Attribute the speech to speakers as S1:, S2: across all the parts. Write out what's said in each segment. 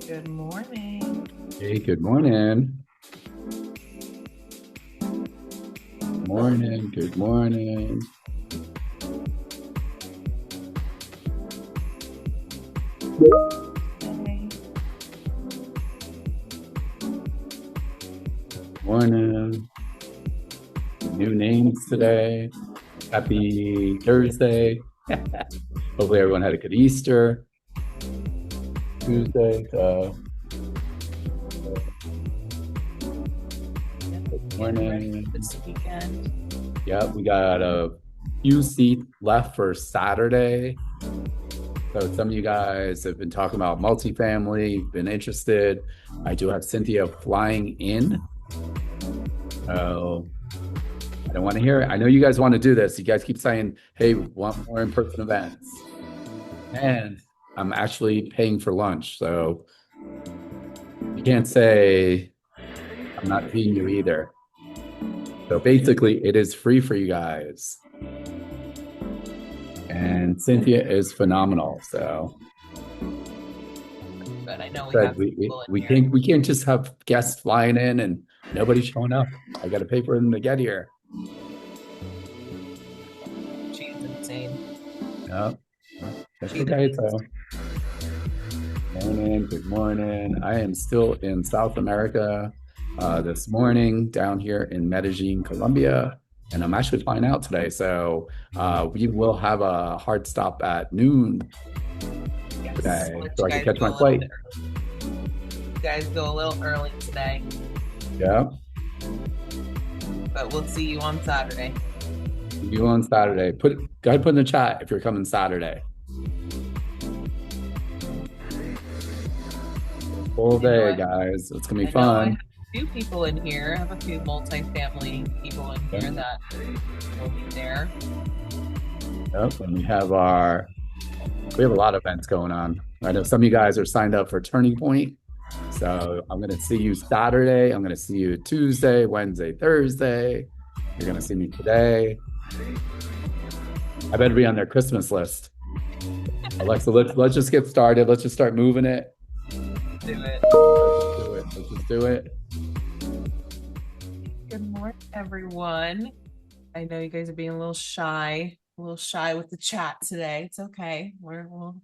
S1: Good morning.
S2: Hey, good morning. Morning, good morning.
S1: Hey.
S2: Morning. New names today. Happy Thursday. Hopefully everyone had a good Easter Tuesday. Good
S1: Getting ready
S2: morning.
S1: for this weekend.
S2: Yeah, we got a few seats left for Saturday. So some of you guys have been talking about multifamily, been interested. I do have Cynthia flying in. So I don't want to hear it. I know you guys want to do this. You guys keep saying, hey, we want more in-person events. And I'm actually paying for lunch. So you can't say I'm not feeding you either. So basically, it is free for you guys. And Cynthia is phenomenal. So
S1: But I know we
S2: but
S1: have
S2: we, we,
S1: people in
S2: we
S1: here.
S2: can't we can't just have guests flying in and nobody showing up. I got to pay for them to get here.
S1: She's insane.
S2: No, that's
S1: She's
S2: okay. So morning, good morning. I am still in South America this morning down here in Medellin, Colombia, and I'm actually flying out today. So we will have a hard stop at noon
S1: yes. We'll
S2: today
S1: let
S2: so
S1: you
S2: I can
S1: guys
S2: catch
S1: go
S2: my
S1: a little
S2: flight.
S1: bit. You guys go a little early today,
S2: Yeah,
S1: but we'll see you on Saturday.
S2: see you on Saturday. Go ahead, put in the chat if you're coming Saturday. Full
S1: I know
S2: day,
S1: I,
S2: guys. It's gonna be
S1: I know I have
S2: fun.
S1: a few people in here. I have a few multifamily people in
S2: Yeah.
S1: here that will be there.
S2: Yep, and we have a lot of events going on. I know some of you guys are signed up for Turning Point. So I'm going to see you Saturday. I'm going to see you Tuesday, Wednesday, Thursday. You're going to see me today. I better be on their Christmas list. Alexa, let's just get started. Let's just start moving it.
S1: Do it.
S2: Let's just do it. Let's just do it.
S1: Good morning, everyone. I know you guys are being a little shy with the chat today. It's okay. We'll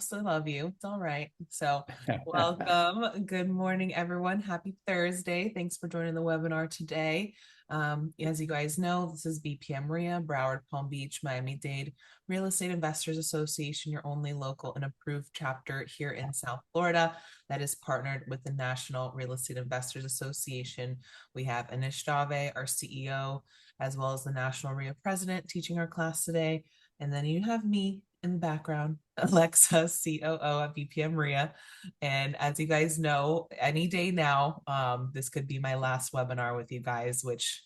S1: still love you. It's all right. So, welcome. Good morning, everyone. Happy Thursday. Thanks for joining the webinar today. As you guys know, this is BPM RIA, Broward, Palm Beach, Miami-Dade Real Estate Investors Association, your only local and approved chapter here in South Florida that is partnered with the National Real Estate Investors Association. We have Anish Dave, our CEO, as well as the National RIA president teaching our class today. And then you have me in the background, Alexa, COO at BPM RIA. And as you guys know, any day now, this could be my last webinar with you guys, which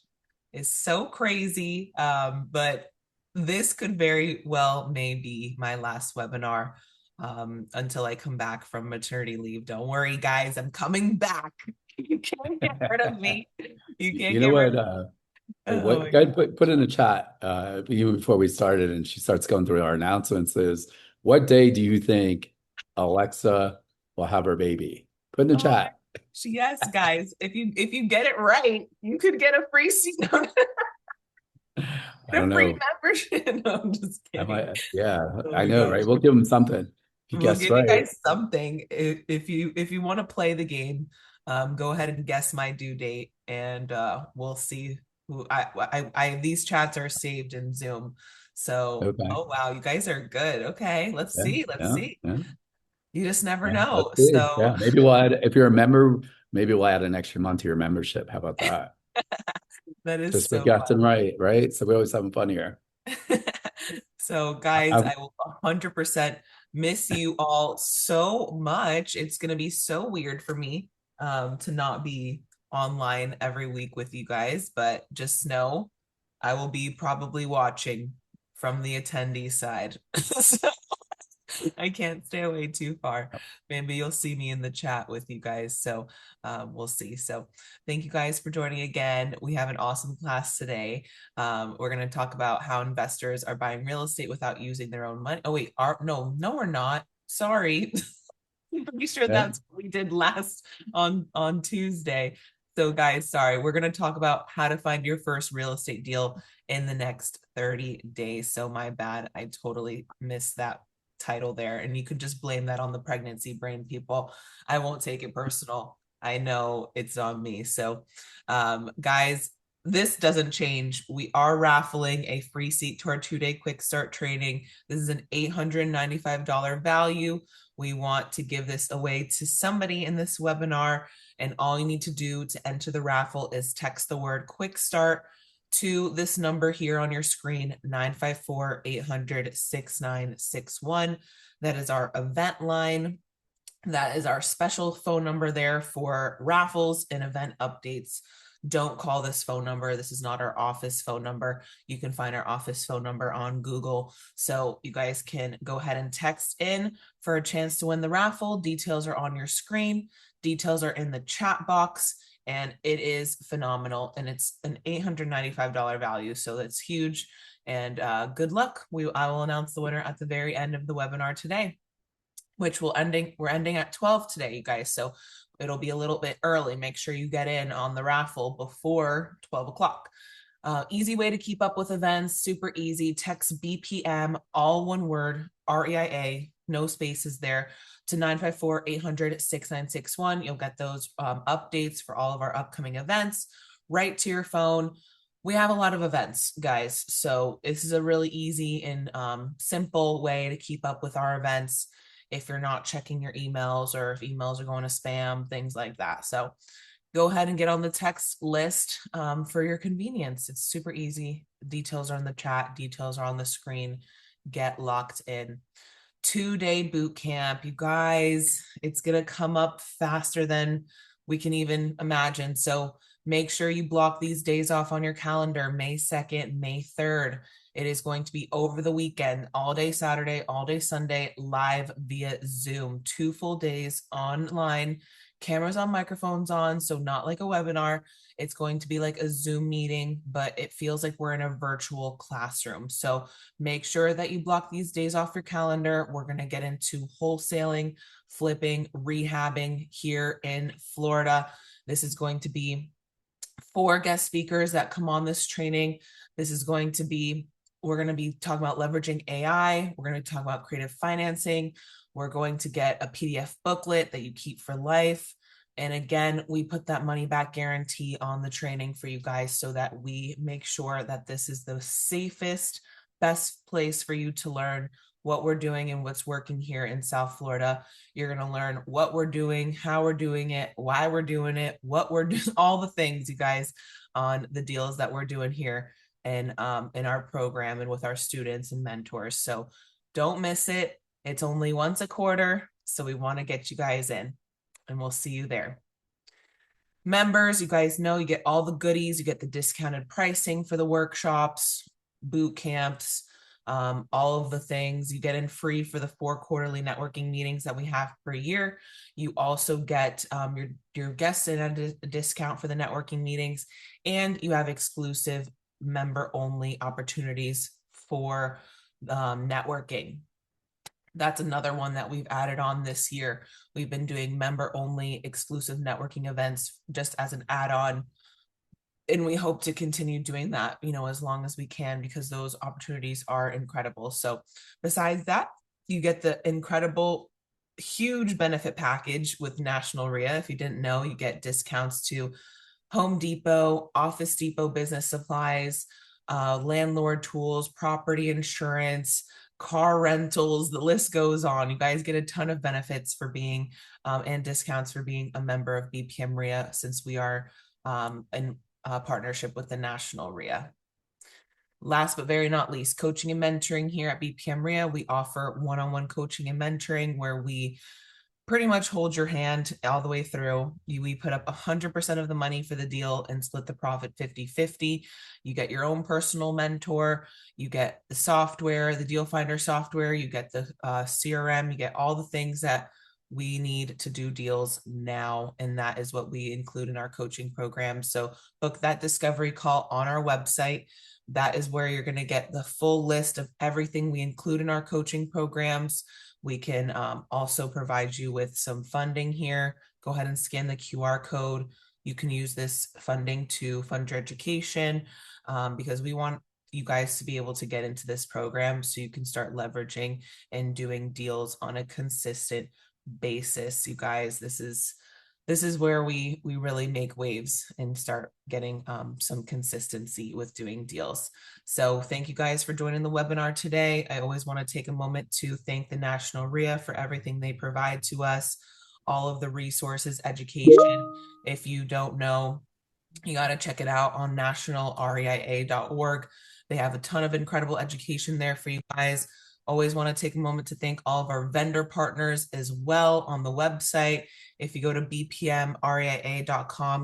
S1: is so crazy. But this could very well maybe my last webinar until I come back from maternity leave. Don't worry, guys, I'm coming back. You can't get rid of me. You can't
S2: You know
S1: get rid
S2: what?
S1: of Oh
S2: What
S1: my
S2: go
S1: God.
S2: ahead, put in the chat even before we started, and she starts going through our announcements. Is what day do you think Alexa will have her baby? Put in the
S1: Oh
S2: chat.
S1: my yes, guys. If you get it right, you could get a free seat,
S2: I
S1: a
S2: don't
S1: free
S2: know.
S1: membership. No, I'm just
S2: I
S1: kidding.
S2: might, yeah,
S1: Oh
S2: I
S1: my
S2: know,
S1: gosh.
S2: right? We'll give them something. If you
S1: We'll
S2: guess
S1: give you
S2: right.
S1: guys something. If you want to play the game, go ahead and guess my due date, and we'll see who I these chats are saved in Zoom. So,
S2: Okay.
S1: oh wow, you guys are good. Okay, let's
S2: Yeah,
S1: see. Let's
S2: yeah,
S1: see.
S2: yeah,
S1: You just never
S2: yeah. Let's
S1: know.
S2: see.
S1: So
S2: Yeah, maybe we'll add, if you're a member, maybe we'll add an extra month to your membership. How about that?
S1: that is
S2: Just for
S1: so
S2: guessing right, right? So we're always having fun here.
S1: So,
S2: I,
S1: guys,
S2: I,
S1: I will 100% miss you all so much. It's going to be so weird for me to not be online every week with you guys, but just know I will be probably watching from the attendee side. So I can't stay away too far. Maybe you'll see me in the chat with you guys. So we'll see. So thank you guys for joining again. We have an awesome class today. We're going to talk about how investors are buying real estate without using their own money. Oh, wait. No, we're not. Sorry. pretty sure
S2: Yeah.
S1: that's what we did last on Tuesday. So guys, sorry, we're going to talk about how to find your first real estate deal in the next 30 days. So my bad, I totally missed that title there. And you could just blame that on the pregnancy brain, people. I won't take it personal. I know it's on me. So guys, this doesn't change. We are raffling a free seat to our 2-day quick start training. This is an $895 value. We want to give this away to somebody in this webinar. And all you need to do to enter the raffle is text the word quick start to this number here on your screen, 954-800-6961. That is our event line. That is our special phone number there for raffles and event updates. Don't call this phone number. This is not our office phone number. You can find our office phone number on Google. So you guys can go ahead and text in for a chance to win the raffle. Details are on your screen. Details are in the chat box, and it is phenomenal. And it's an $895 value. So that's huge. And good luck. I will announce the winner at the very end of the webinar today, which we're ending at 12 today, you guys. So it'll be a little bit early. Make sure you get in on the raffle before 12 o'clock. Easy way to keep up with events, super easy. Text BPM, all one word, REIA, no spaces there, to 954-800-6961. You'll get those updates for all of our upcoming events right to your phone. We have a lot of events, guys. So this is a really easy and simple way to keep up with our events if you're not checking your emails or if emails are going to spam, things like that. So go ahead and get on the text list for your convenience. It's super easy. Details are in the chat. Details are on the screen. Get locked in. 2-day boot camp. You guys, it's going to come up faster than we can even imagine. So make sure you block these days off on your calendar, May 2nd, May 3rd. It is going to be over the weekend, all day Saturday, all day Sunday, live via Zoom, 2 full days online, cameras on, microphones on. So not like a webinar. It's going to be like a Zoom meeting, but it feels like we're in a virtual classroom. So make sure that you block these days off your calendar. We're going to get into wholesaling, flipping, rehabbing here in Florida. This is going to be 4 guest speakers that come on this training. This is going to be, we're going to be talking about leveraging AI. We're going to talk about creative financing. We're going to get a PDF booklet that you keep for life. And again, we put that money back guarantee on the training for you guys so that we make sure that this is the safest, best place for you to learn what we're doing and what's working here in South Florida. You're going to learn what we're doing, how we're doing it, why we're doing it, what we're doing, all the things, you guys, on the deals that we're doing here and in our program and with our students and mentors. So don't miss it. It's only once a quarter. So we want to get you guys in, and we'll see you there. Members, you guys know you get all the goodies. You get the discounted pricing for the workshops, boot camps, all of the things. You get in free for the 4 quarterly networking meetings that we have per year. You also get your guests in at a discount for the networking meetings, and you have exclusive member-only opportunities for networking. That's another one that we've added on this year. We've been doing member-only exclusive networking events just as an add-on, and we hope to continue doing that, as long as we can, because those opportunities are incredible. So besides that, you get the incredible, huge benefit package with National RIA. If you didn't know, you get discounts to Home Depot, Office Depot business supplies, landlord tools, property insurance, car rentals, the list goes on. You guys get a ton of benefits for being and discounts for being a member of BPM RIA, since we are in partnership with the National RIA. Last but very not least, coaching and mentoring here at BPM RIA. We offer one-on-one coaching and mentoring where we pretty much hold your hand all the way through. We put up 100% of the money for the deal and split the profit 50-50. You get your own personal mentor. You get the software, the Deal Finder software. You get the CRM. You get all the things that we need to do deals now. And that is what we include in our coaching program. So book that discovery call on our website. That is where you're going to get the full list of everything we include in our coaching programs. We can also provide you with some funding here. Go ahead and scan the QR code. You can use this funding to fund your education, because we want you guys to be able to get into this program so you can start leveraging and doing deals on a consistent basis. You guys, this is where we really make waves and start getting some consistency with doing deals. So thank you guys for joining the webinar today. I always want to take a moment to thank the National RIA for everything they provide to us, all of the resources, education. If you don't know, you got to check it out on nationalreia.org. They have a ton of incredible education there for you guys. Always want to take a moment to thank all of our vendor partners as well on the website. If you go to bpmreia.com,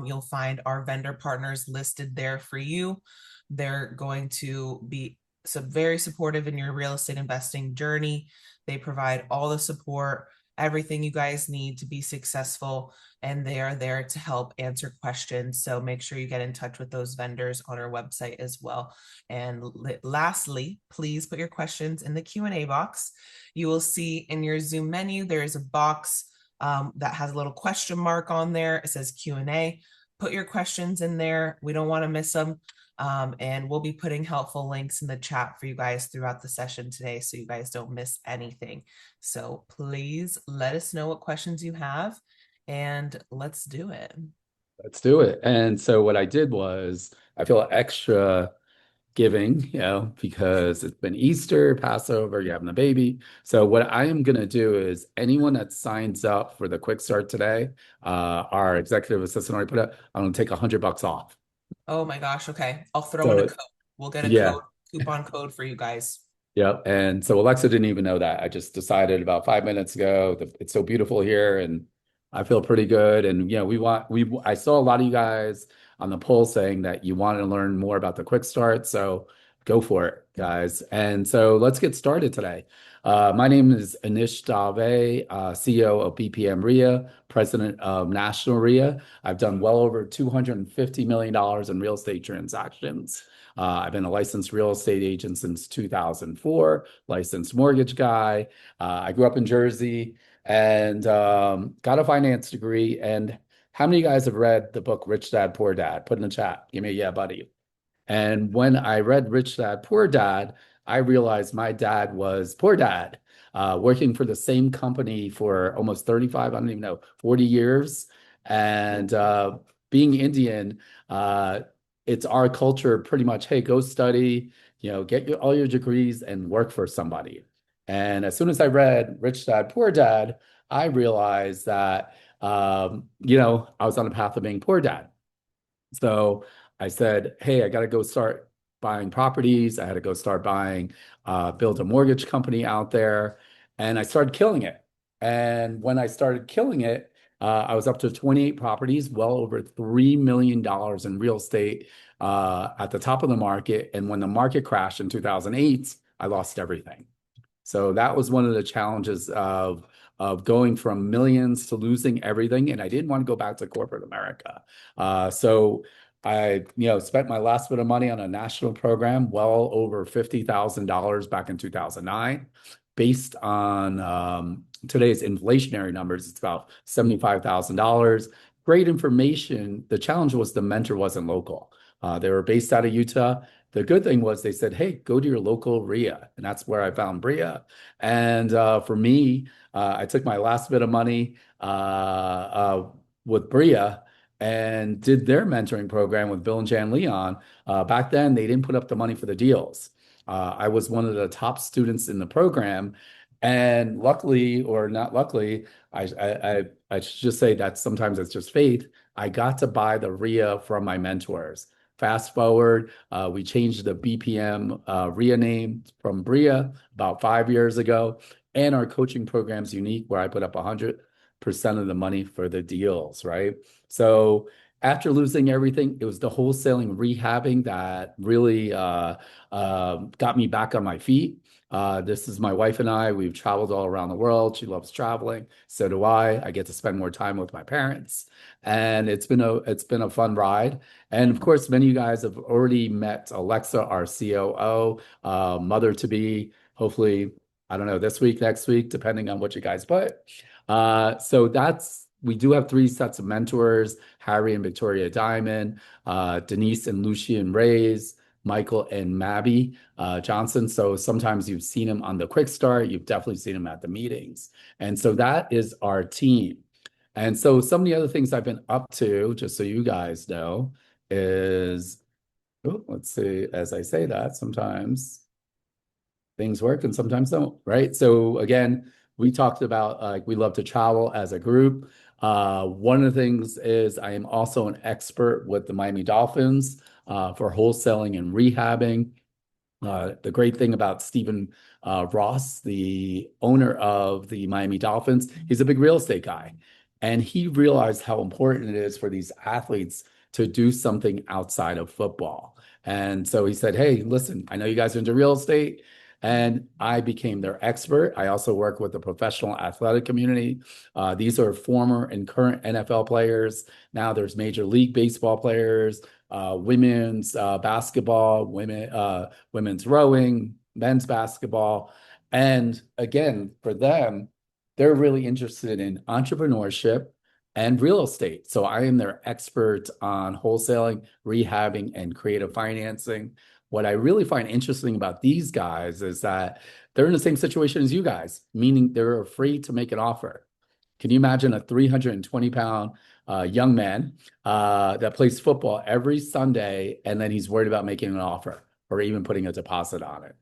S1: you'll find our vendor partners listed there for you. They're going to be very supportive in your real estate investing journey. They provide all the support, everything you guys need to be successful, and they are there to help answer questions. So make sure you get in touch with those vendors on our website as well. And lastly, please put your questions in the Q&A box. You will see in your Zoom menu, there is a box that has a little question mark on there. It says Q&A. Put your questions in there. We don't want to miss them. And we'll be putting helpful links in the chat for you guys throughout the session today so you guys don't miss anything. So please let us know what questions you have, and let's do it.
S2: Let's do it. And so what I did was I feel extra giving, because it's been Easter, Passover, you're having a baby. So what I am going to do is anyone that signs up for the quick start today, our executive assistant already put up, I'm going to take $100 off.
S1: Oh my gosh. Okay. I'll throw in a code. We'll get a coupon code for you guys.
S2: Yep. And so Alexa didn't even know that. I just decided about 5 minutes ago that it's so beautiful here and I feel pretty good. And, I saw a lot of you guys on the poll saying that you wanted to learn more about the quick start. So go for it, guys. And so let's get started today. My name is Anish Dave, CEO of BPM RIA, president of National RIA. I've done well over $250 million in real estate transactions. I've been a licensed real estate agent since 2004, licensed mortgage guy. I grew up in Jersey and got a finance degree. And how many of you guys have read the book Rich Dad, Poor Dad? Put in the chat. Give me a yeah, buddy. And when I read Rich Dad, Poor Dad, I realized my dad was poor dad, working for the same company for almost 35, I don't even know, 40 years. And being Indian, it's our culture pretty much, hey, go study, get all your degrees and work for somebody. And as soon as I read Rich Dad, Poor Dad, I realized that, I was on the path of being poor dad. So I said, hey, I got to go start buying properties. I had to go start build a mortgage company out there. And I started killing it. And when I started killing it, I was up to 28 properties, well over $3 million in real estate at the top of the market. And when the market crashed in 2008, I lost everything. So that was one of the challenges of going from millions to losing everything. And I didn't want to go back to corporate America. So I, spent my last bit of money on a national program, well over $50,000 back in 2009. Based on today's inflationary numbers, it's about $75,000. Great information. The challenge was the mentor wasn't local. They were based out of Utah. The good thing was they said, hey, go to your local RIA. And that's where I found BRIA. And for me, I took my last bit of money with BRIA and did their mentoring program with Bill and Jan Leon. Back then, they didn't put up the money for the deals. I was one of the top students in the program. And luckily, or not luckily, I should just say that sometimes it's just fate. I got to buy the RIA from my mentors. Fast forward, we changed the BPM RIA name from BRIA about 5 years ago. And our coaching program's unique where I put up 100% of the money for the deals, right? So after losing everything, it was the wholesaling rehabbing that really got me back on my feet. This is my wife and I. We've traveled all around the world. She loves traveling. So do I. I get to spend more time with my parents, and it's been a fun ride. And of course, many of you guys have already met Alexa, our COO, mother to be. Hopefully, I don't know, this week, next week, depending on what you guys put. So we do have three sets of mentors: Harry and Victoria Diamond, Denise and Lucian Reyes, Michael and Mabby Johnson. So sometimes you've seen him on the quick start, you've definitely seen him at the meetings. And so that is our team. And so some of the other things I've been up to, just so you guys know, is, oh, let's see, as I say that, sometimes things work and sometimes don't, right? So again, we talked about we love to travel as a group. One of the things is I am also an expert with the Miami Dolphins for wholesaling and rehabbing. The great thing about Stephen Ross, the owner of the Miami Dolphins, he's a big real estate guy. And he realized how important it is for these athletes to do something outside of football. And so he said, hey, listen, I know you guys are into real estate. And I became their expert. I also work with the professional athletic community. These are former and current NFL players. Now there's Major League Baseball players, women's basketball, women's rowing, men's basketball. And again, for them, they're really interested in entrepreneurship and real estate. So I am their expert on wholesaling, rehabbing, and creative financing. What I really find interesting about these guys is that they're in the same situation as you guys, meaning they're afraid to make an offer. Can you imagine a 320-pound young man that plays football every Sunday, and then he's worried about making an offer or even putting a deposit on it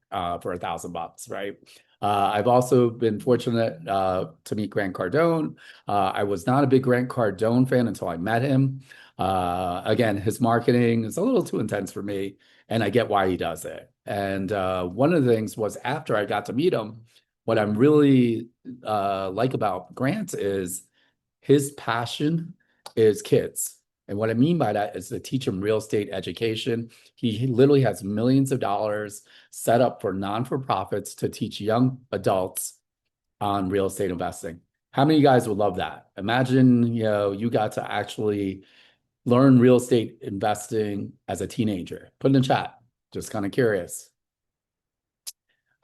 S2: for $1,000, right? I've also been fortunate to meet Grant Cardone. I was not a big Grant Cardone fan until I met him. Again, his marketing is a little too intense for me, and I get why he does it. And one of the things was after I got to meet him, what I'm really like about Grant is his passion is kids. And what I mean by that is to teach them real estate education. He literally has millions of dollars set up for non-for-profits to teach young adults on real estate investing. How many of you guys would love that? Imagine, you got to actually learn real estate investing as a teenager. Put in the chat. Just kind of curious.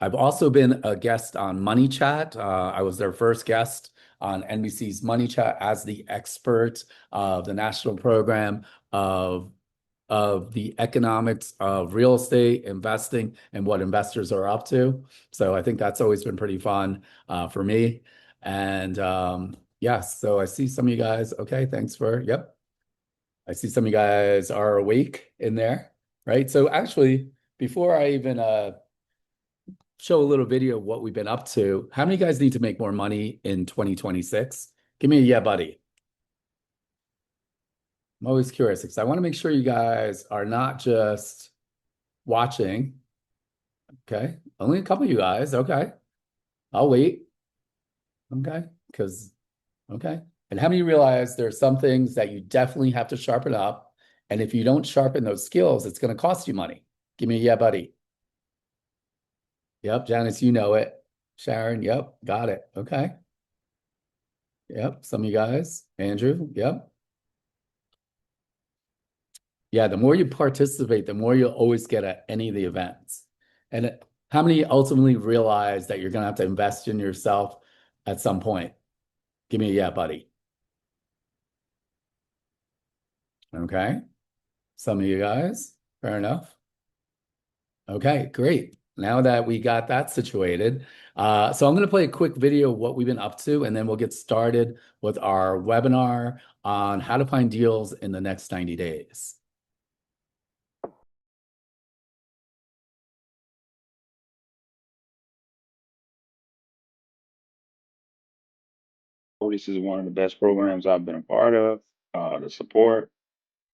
S2: I've also been a guest on Money Chat. I was their first guest on NBC's Money Chat as the expert of the national program of the economics of real estate investing and what investors are up to. So I think that's always been pretty fun for me. And yes, so I see some of you guys. Okay, thanks yep. I see some of you guys are awake in there, right? So actually, before I even show a little video of what we've been up to, how many guys need to make more money in 2026? Give me a yeah, buddy. I'm always curious because I want to make sure you guys are not just watching. Okay, only a couple of you guys. Okay, I'll wait. Okay, okay. And how many realize there are some things that you definitely have to sharpen up? And if you don't sharpen those skills, it's going to cost you money. Give me a yeah, buddy. Yep, Janice, you know it. Sharon, yep, got it. Okay. Yep, some of you guys. Andrew, yep. Yeah, the more you participate, the more you'll always get at any of the events. And how many ultimately realize that you're going to have to invest in yourself at some point? Give me a yeah, buddy. Okay. Some of you guys, fair enough. Okay, great. Now that we got that situated, so I'm going to play a quick video of what we've been up to, and then we'll get started with our webinar on how to find deals in the next 90 days.
S3: This is one of the best programs I've been a part of. The support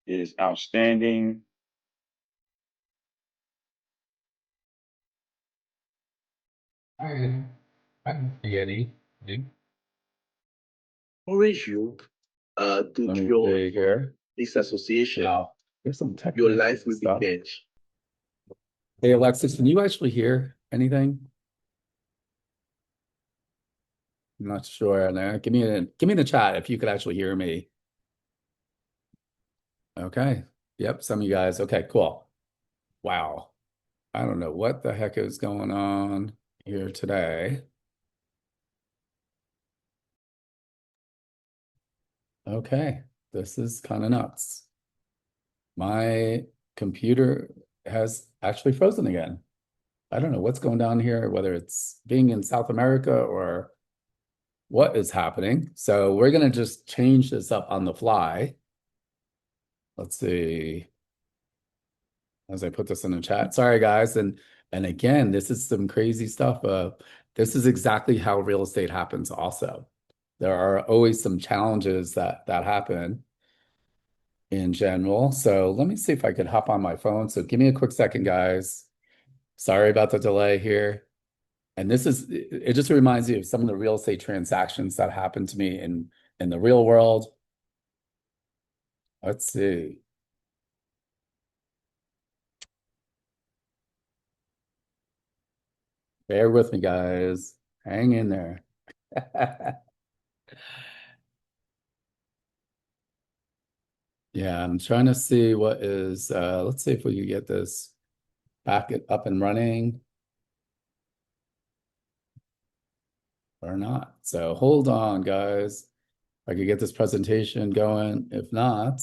S3: is outstanding.
S2: Hi, I'm Yeti.
S4: Encourage you to
S2: Let me
S4: your
S2: see here.
S4: this association,
S2: Wow. There's some
S4: your
S2: technical
S4: life will be
S2: stuff.
S4: changed.
S2: Hey, Alexis, can you actually hear anything? I'm not sure. No, give me in the chat if you could actually hear me. Okay. Yep, some of you guys. Okay, cool. Wow. I don't know what the heck is going on here today. Okay, this is kind of nuts. My computer has actually frozen again. I don't know what's going on here, whether it's being in South America or what is happening. So we're going to just change this up on the fly. Let's see. As I put this in the chat. Sorry, guys. And again, this is some crazy stuff. This is exactly how real estate happens also. There are always some challenges that happen in general. So let me see if I can hop on my phone. So give me a quick second, guys. Sorry about the delay here. And this is, it just reminds me of some of the real estate transactions that happened to me in the real world. Let's see. Bear with me, guys. Hang in there. Yeah, I'm trying to see what is, let's see if we can get this back up and running or not. So hold on, guys. I could get this presentation going. If not,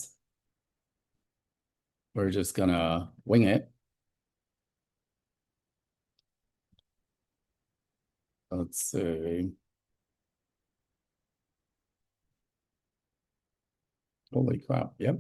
S2: we're just gonna wing it. Let's see. Holy crap. Yep.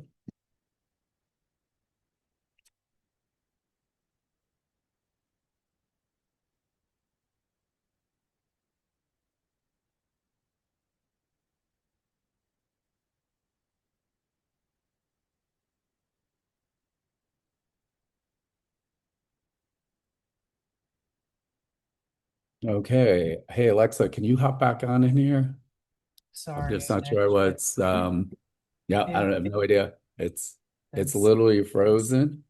S2: Okay. Hey, Alexa, can you hop back on in here? I'm
S1: Sorry.
S2: just not sure what's, yeah, I don't have no idea. It's literally frozen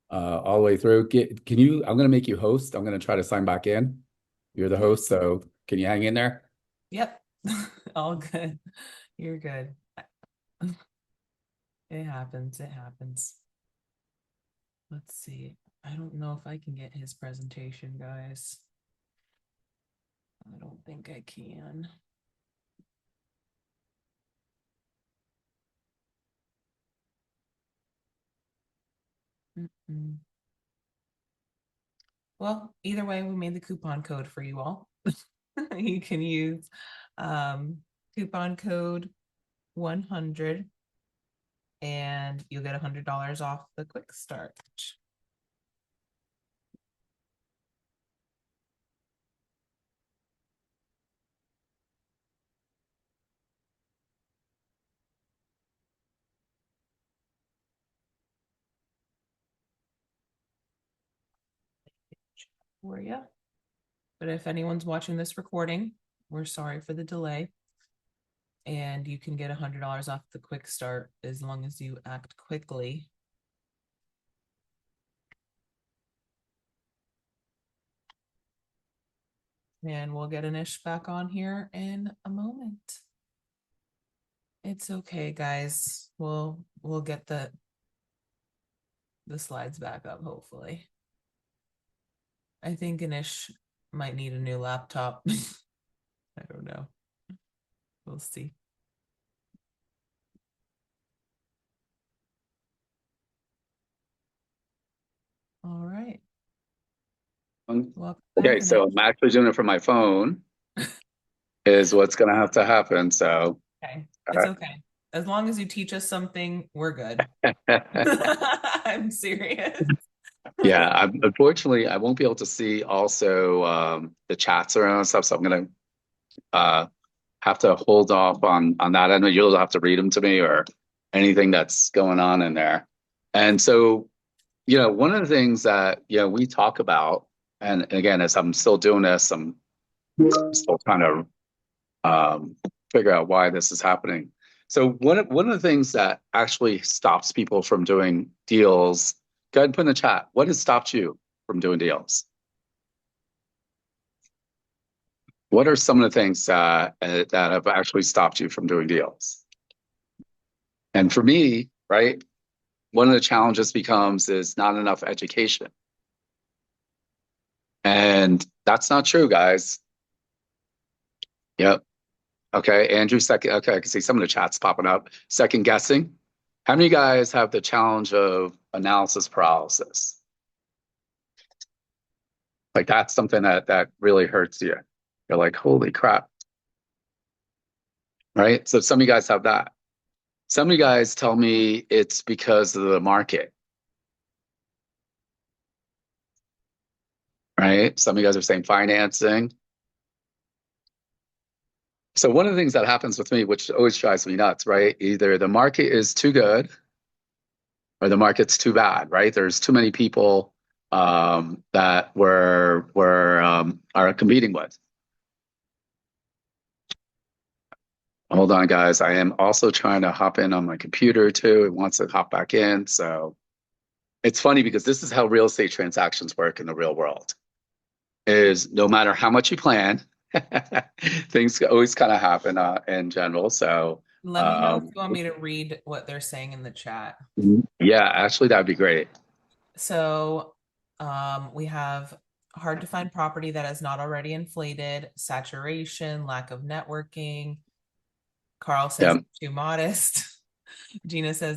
S2: all the way through. Can you, I'm gonna make you host. I'm gonna try to sign back in. You're the host, so can you hang in there?
S1: Yep. All good. You're good. It happens. It happens. Let's see. I don't know if I can get his presentation, guys. I don't think I can. Mm-mm. Well, either way, we made the coupon code for you all. You can use coupon code 100 and you'll get $100 off the quick start. For you. But if anyone's watching this recording, we're sorry for the delay. And you can get $100 off the quick start as long as you act quickly. And we'll get Anish back on here in a moment. It's okay, guys. We'll get the slides back up, hopefully. I think Anish might need a new laptop. I don't know. We'll see. All right.
S2: Okay, so I'm actually doing it from my phone is what's going to have to happen. So
S1: okay, it's okay. As long as you teach us something, we're good. I'm serious.
S2: Yeah, unfortunately, I won't be able to see also the chats around and stuff. So I'm going to have to hold off on that. I know you'll have to read them to me or anything that's going on in there. And so, you know, one of the things that, you know, we talk about, and again, as I'm still doing this, I'm still trying to figure out why this is happening. So one of the things that actually stops people from doing deals, go ahead and put in the chat. What has stopped you from doing deals? What are some of the things that have actually stopped you from doing deals? And for me, right, one of the challenges becomes is not enough education. And that's not true, guys. Yep. Okay, Andrew, second. Okay, I can see some of the chats popping up. Second guessing. How many guys have the challenge of analysis paralysis? Like that's something that really hurts you. You're like, holy crap. Right? So some of you guys have that. Some of you guys tell me it's because of the market. Right? Some of you guys are saying financing. So one of the things that happens with me, which always drives me nuts, right? Either the market is too good or the market's too bad, right? There's too many people that are competing with. Hold on, guys. I am also trying to hop in on my computer too. It wants to hop back in. So it's funny because this is how real estate transactions work in the real world. Is no matter how much you plan, things always kind of happen in general. So
S1: Let me know if you want me to read what they're saying in the chat.
S2: Yeah, actually, that'd be great.
S1: So we have hard to find property that is not already inflated, saturation, lack of networking. Carl says too modest. Gina says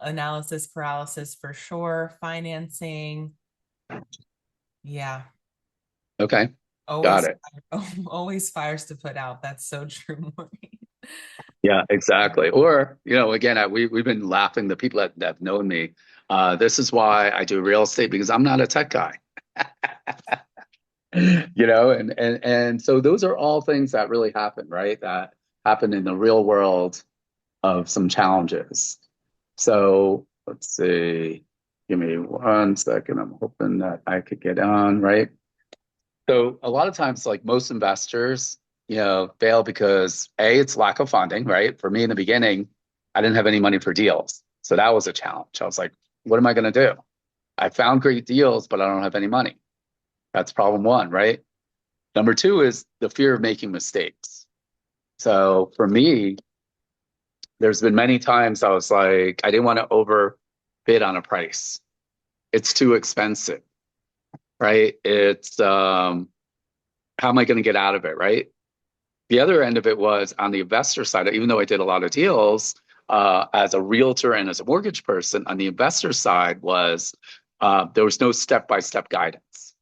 S1: analysis paralysis for sure. Financing. Yeah.
S2: Okay.
S1: Always,
S2: Got it.
S1: always fires to put out. That's so true, Maureen.
S2: Yeah, exactly. Or, again, we've been laughing, the people that have known me. This is why I do real estate, because I'm not a tech guy. And so those are all things that really happen, right? That happen in the real world of some challenges. So let's see. Give me 1 second. I'm hoping that I could get on, right? So a lot of times, like most investors, fail because A, it's lack of funding, right? For me in the beginning, I didn't have any money for deals. So that was a challenge. I was like, what am I going to do? I found great deals, but I don't have any money. That's problem one, right? Number two is the fear of making mistakes. So for me, there's been many times I was like, I didn't want to overbid on a price. It's too expensive, right? It's how am I going to get out of it, right? The other end of it was on the investor side, even though I did a lot of deals as a realtor and as a mortgage person, on the investor side was there was no step-by-step guidance.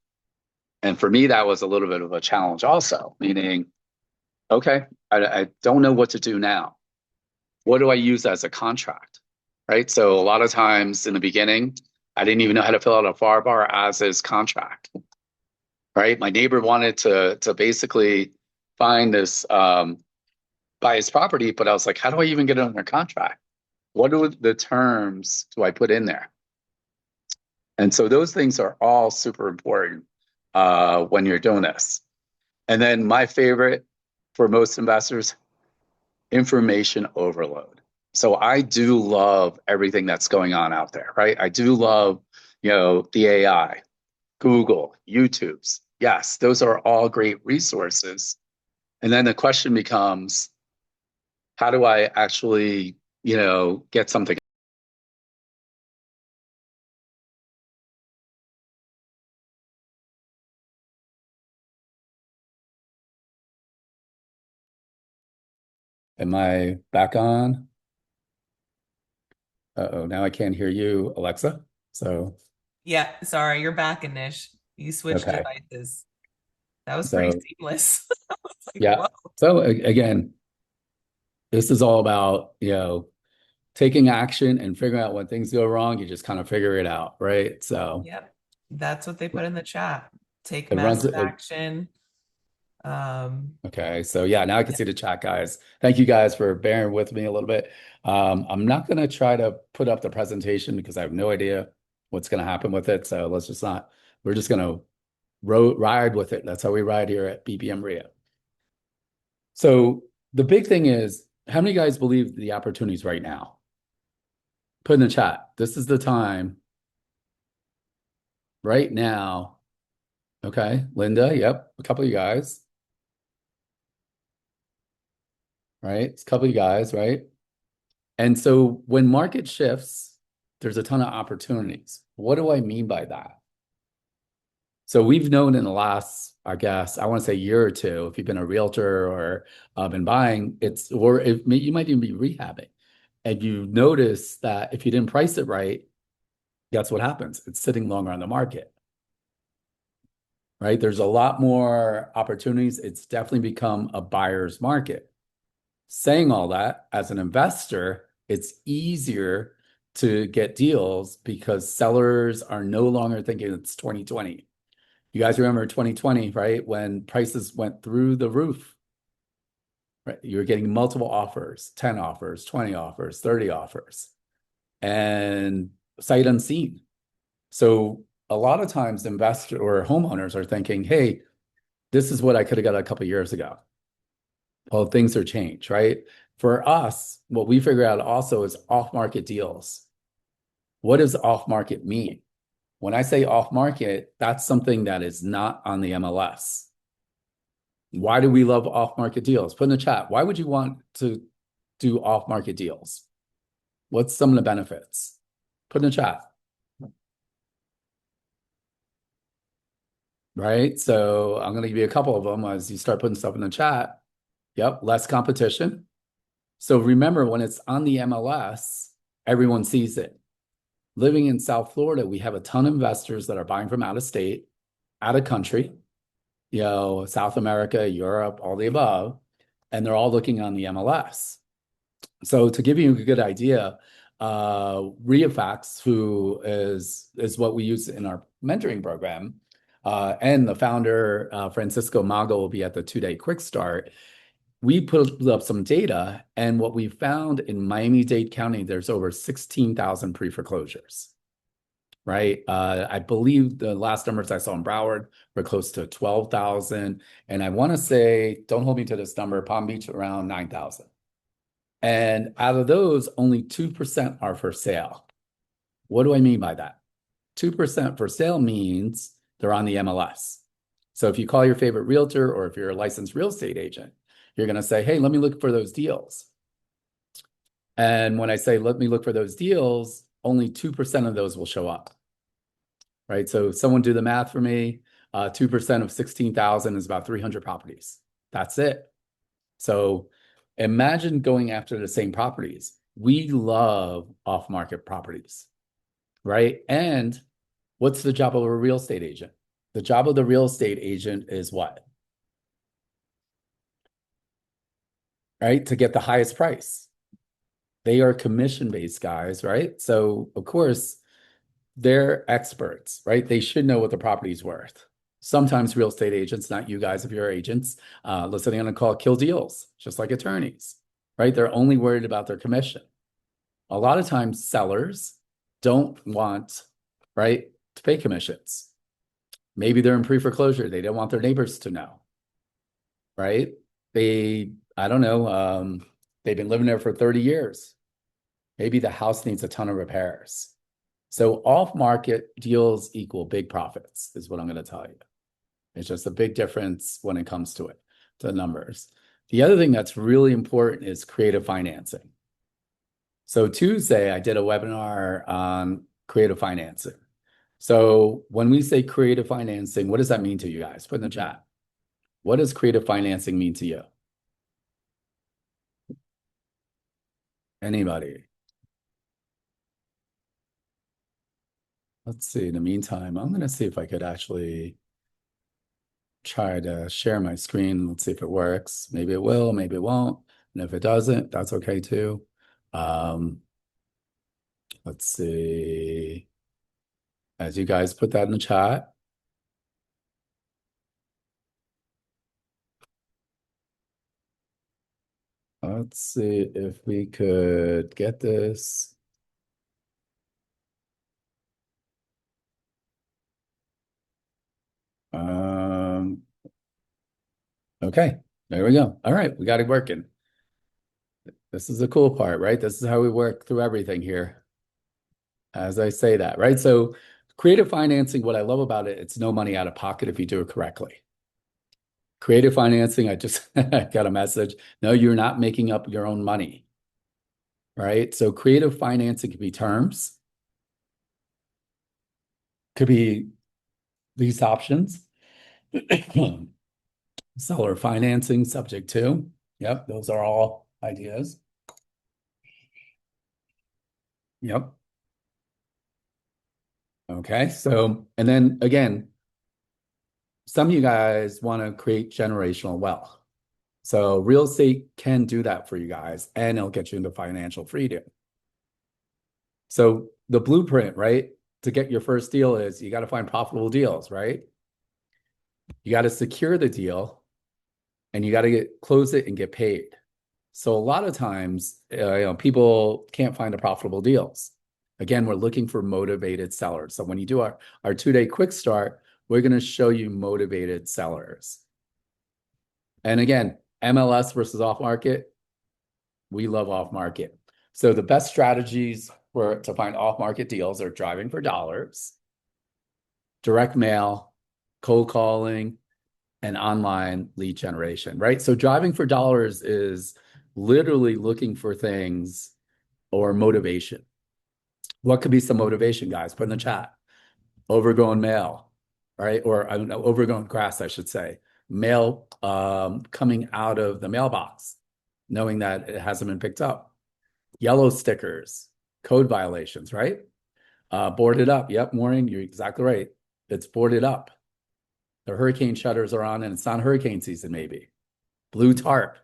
S2: And for me, that was a little bit of a challenge also, meaning, okay, I don't know what to do now. What do I use as a contract, right? So a lot of times in the beginning, I didn't even know how to fill out a FAR bar as is contract, right? My neighbor wanted to basically find this, buy his property, but I was like, how do I even get it under contract? What are the terms do I put in there? And so those things are all super important when you're doing this. And then my favorite for most investors, information overload. So I do love everything that's going on out there, right? I do love, the AI, Google, YouTube's. Yes, those are all great resources. And then the question becomes, how do I actually, get something? Am I back on? Uh-oh, now I can't hear you, Alexa. So
S1: yeah, sorry, you're back, Anish. You switched devices. That was pretty seamless. Like,
S2: yeah. Whoa. So again, this is all about, taking action and figuring out when things go wrong. You just kind of figure it out, right? So
S1: yep, that's what they put in the chat. Take massive action.
S2: Okay, so yeah, now I can see the chat, guys. Thank you guys for bearing with me a little bit. I'm not going to try to put up the presentation because I have no idea what's going to happen with it. So let's just not, we're just going to ride with it. That's how we ride here at BPM RIA. So the big thing is How many guys believe the opportunities right now? Put in the chat. This is the time right now. Okay, Linda, yep, a couple of you guys, right? It's a couple of you guys, right? And so when market shifts, there's a ton of opportunities. What do I mean by that? So we've known in the last, I guess, I want to say year or two, if you've been a realtor or been buying, or if you might even be rehabbing, and you notice that if you didn't price it right, guess what happens? It's sitting longer on the market, right? There's a lot more opportunities. It's definitely become a buyer's market. Saying all that, as an investor, it's easier to get deals because sellers are no longer thinking it's 2020. You guys remember 2020, right? When prices went through the roof, right? You were getting multiple offers, 10 offers, 20 offers, 30 offers, and sight unseen. So a lot of times investors or homeowners are thinking, hey, this is what I could have got a couple of years ago. Well, things are changed, right? For us, what we figure out also is off-market deals. What does off-market mean? When I say off-market, that's something that is not on the MLS. Why do we love off-market deals? Put in the chat. Why would you want to do off-market deals? What's some of the benefits? Put in the chat. Right? So I'm going to give you a couple of them as you start putting stuff in the chat. Yep, less competition. So remember, when it's on the MLS, everyone sees it. Living in South Florida, we have a ton of investors that are buying from out of state, out of country, South America, Europe, all the above, and they're all looking on the MLS. So to give you a good idea, ReaFax, who is what we use in our mentoring program, and the founder, Francisco Mago, will be at the 2-day quick start. We put up some data, and what we found in Miami-Dade County, there's over 16,000 pre-foreclosures, right? I believe the last numbers I saw in Broward were close to 12,000. And I want to say, don't hold me to this number, Palm Beach around 9,000. And out of those, only 2% are for sale. What do I mean by that? 2% for sale means they're on the MLS. So if you call your favorite realtor or if you're a licensed real estate agent, you're going to say, hey, let me look for those deals. And when I say, let me look for those deals, only 2% of those will show up, right? So someone do the math for me. 2% of 16,000 is about 300 properties. That's it. So imagine going after the same properties. We love off-market properties, right? And what's the job of a real estate agent? The job of the real estate agent is what? Right? To get the highest price. They are commission-based guys, right? So of course, they're experts, right? They should know what the property's worth. Sometimes real estate agents, not you guys if you're agents, listening on a call, kill deals, just like attorneys, right? They're only worried about their commission. A lot of times sellers don't want, right, to pay commissions. Maybe they're in pre-foreclosure. They don't want their neighbors to know, right? I don't know, they've been living there for 30 years. Maybe the house needs a ton of repairs. So off-market deals equal big profits is what I'm going to tell you. It's just a big difference when it comes to it, to the numbers. The other thing that's really important is creative financing. So Tuesday, I did a webinar on creative financing. So when we say creative financing, what does that mean to you guys? Put in the chat. What does creative financing mean to you? Anybody? Let's see. In the meantime, I'm going to see if I could actually try to share my screen. Let's see if it works. Maybe it will, maybe it won't. And if it doesn't, that's okay too. Let's see. As you guys put that in the chat. Let's see if we could get this. Okay, there we go. All right, we got it working. This is the cool part, right? This is how we work through everything here. As I say that, right? So creative financing, what I love about it, it's no money out of pocket if you do it correctly. Creative financing, I just got a message. No, you're not making up your own money, right? So creative financing could be terms, could be lease options, seller financing subject to. Yep, those are all ideas. Yep. Okay, so, and then again, some of you guys want to create generational wealth. So real estate can do that for you guys, and it'll get you into financial freedom. So the blueprint, right, to get your first deal is you got to find profitable deals, right? You got to secure the deal, and you got to close it and get paid. So a lot of times, people can't find the profitable deals. Again, we're looking for motivated sellers. So when you do our 2-day quick start, we're going to show you motivated sellers. And again, MLS versus off market, we love off market. So the best strategies to find off market deals are driving for dollars, direct mail, cold calling, and online lead generation, right? So driving for dollars is literally looking for things or motivation. What could be some motivation, guys? Put in the chat. Overgrown mail, right? Or I don't know, overgrown grass, I should say. Mail coming out of the mailbox, knowing that it hasn't been picked up. Yellow stickers, code violations, right? Boarded up. Yep, Maureen, you're exactly right. It's boarded up. The hurricane shutters are on and it's not hurricane season, maybe. Blue tarp.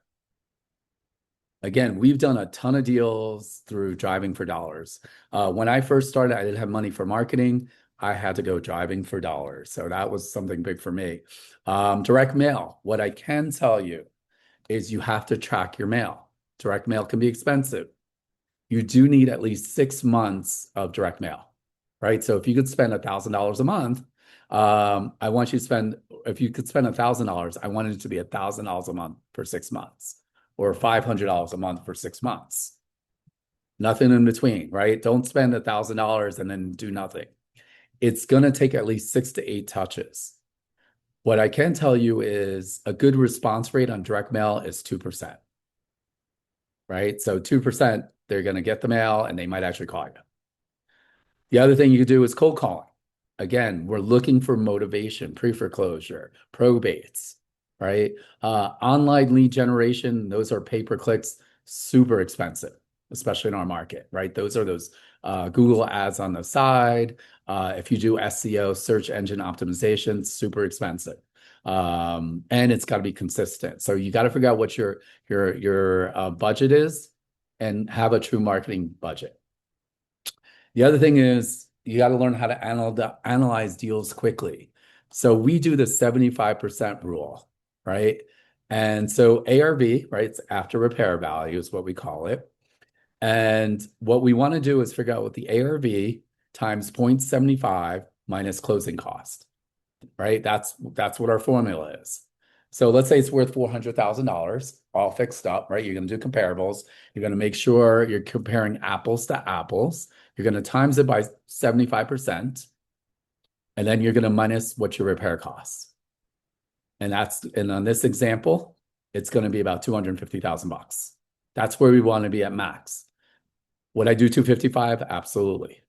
S2: Again, we've done a ton of deals through driving for dollars. When I first started, I didn't have money for marketing. I had to go driving for dollars. So that was something big for me. Direct mail. What I can tell you is you have to track your mail. Direct mail can be expensive. You do need at least 6 months of direct mail, right? So if you could spend $1,000 a month, I want you to spend, if you could spend $1,000, I wanted it to be $1,000 a month for 6 months. Or $500 a month for 6 months. Nothing in between, right? Don't spend $1,000 and then do nothing. It's going to take at least 6 to 8 touches. What I can tell you is a good response rate on direct mail is 2%, right? So 2%, they're going to get the mail and they might actually call you. The other thing you could do is cold calling. Again, we're looking for motivation, pre-foreclosure, probates, right? Online lead generation, those are pay-per-clicks, super expensive, especially in our market, right? Those are those Google ads on the side. If you do SEO, search engine optimization, super expensive. And it's got to be consistent. So you got to figure out what your budget is and have a true marketing budget. The other thing is you got to learn how to analyze deals quickly. So we do the 75% rule. Right? And so ARV, right? It's after repair value is what we call it. And what we want to do is figure out what the ARV times 0.75 minus closing cost, right? That's what our formula is. So let's say it's worth $400,000, all fixed up, right? You're going to do comparables. You're going to make sure you're comparing apples to apples. You're going to times it by 75%. And then you're going to minus what your repair costs. And on this example, it's going to be about $250,000. That's where we want to be at max. Would I do 255? Absolutely.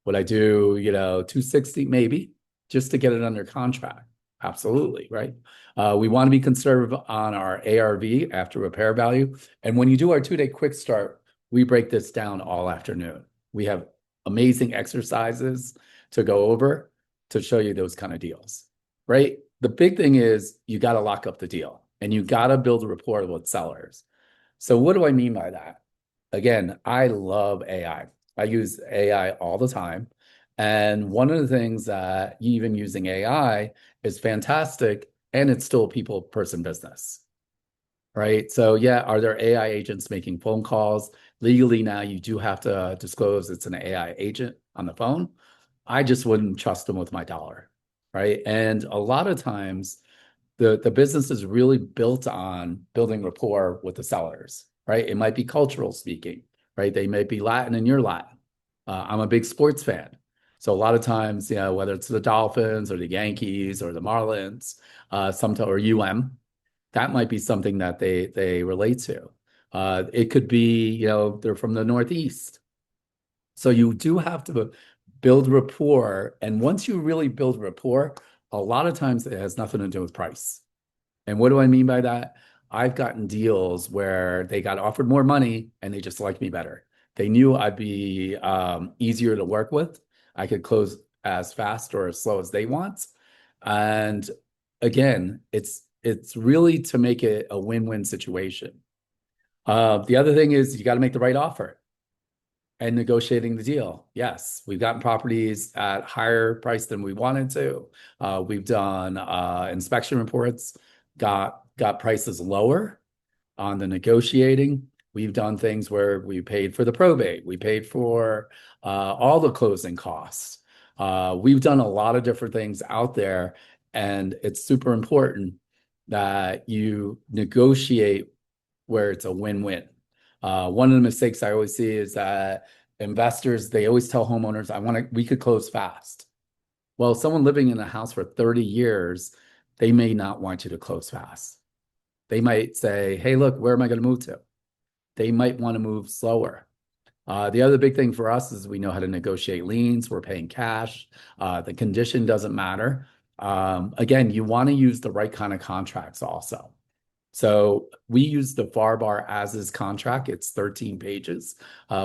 S2: Would I do, 260? Maybe, just to get it under contract. Absolutely, right? We want to be conservative on our ARV after repair value. And when you do our 2-day quick start, we break this down all afternoon. We have amazing exercises to go over to show you those kind of deals, right? The big thing is you got to lock up the deal and you got to build a rapport with sellers. So what do I mean by that? Again, I love AI. I use AI all the time. And one of the things that even using AI is fantastic, and it's still a person business, right? So yeah, are there AI agents making phone calls? Legally now you do have to disclose it's an AI agent on the phone. I just wouldn't trust them with my dollar. Right. And a lot of times the business is really built on building rapport with the sellers. right? It might be cultural speaking, right? They may be Latin and you're Latin. I'm a big sports fan. So a lot of times, whether it's the Dolphins or the Yankees or the Marlins, sometimes or that might be something that they relate to. It could be, they're from the Northeast. So you do have to build rapport. And once you really build rapport, a lot of times it has nothing to do with price. And what do I mean by that? I've gotten deals where they got offered more money and they just liked me better. They knew I'd be easier to work with. I could close as fast or as slow as they want. And again, it's really to make it a win-win situation. The other thing is you got to make the right offer and negotiating the deal. Yes, we've gotten properties at higher price than we wanted to. We've done inspection reports, got prices lower on the negotiating. We've done things where we paid for the probate. We paid for all the closing costs. We've done a lot of different things out there, and it's super important that you negotiate where it's a win-win. One of the mistakes I always see is that investors, they always tell homeowners, we could close fast. Well, someone living in a house for 30 years, they may not want you to close fast. They might say, hey, look, where am I going to move to? They might want to move slower. The other big thing for us is we know how to negotiate liens. We're paying cash. The condition doesn't matter. Again, you want to use the right kind of contracts also. So we use the FAR/BAR as-is contract. It's 13 pages.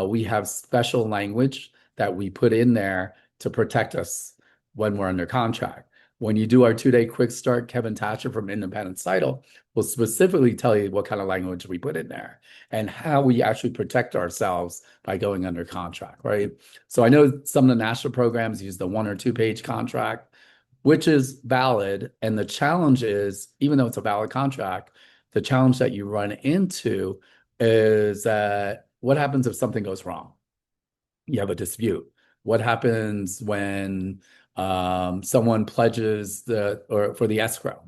S2: We have special language that we put in there to protect us when we're under contract. When you do our 2-day quick start, Kevin Thatcher from Independence Title will specifically tell you what kind of language we put in there and how we actually protect ourselves by going under contract, right? So I know some of the national programs use the 1 or 2 page contract, which is valid. And the challenge is, even though it's a valid contract, the challenge that you run into is that what happens if something goes wrong? You have a dispute. What happens when someone pledges for the escrow?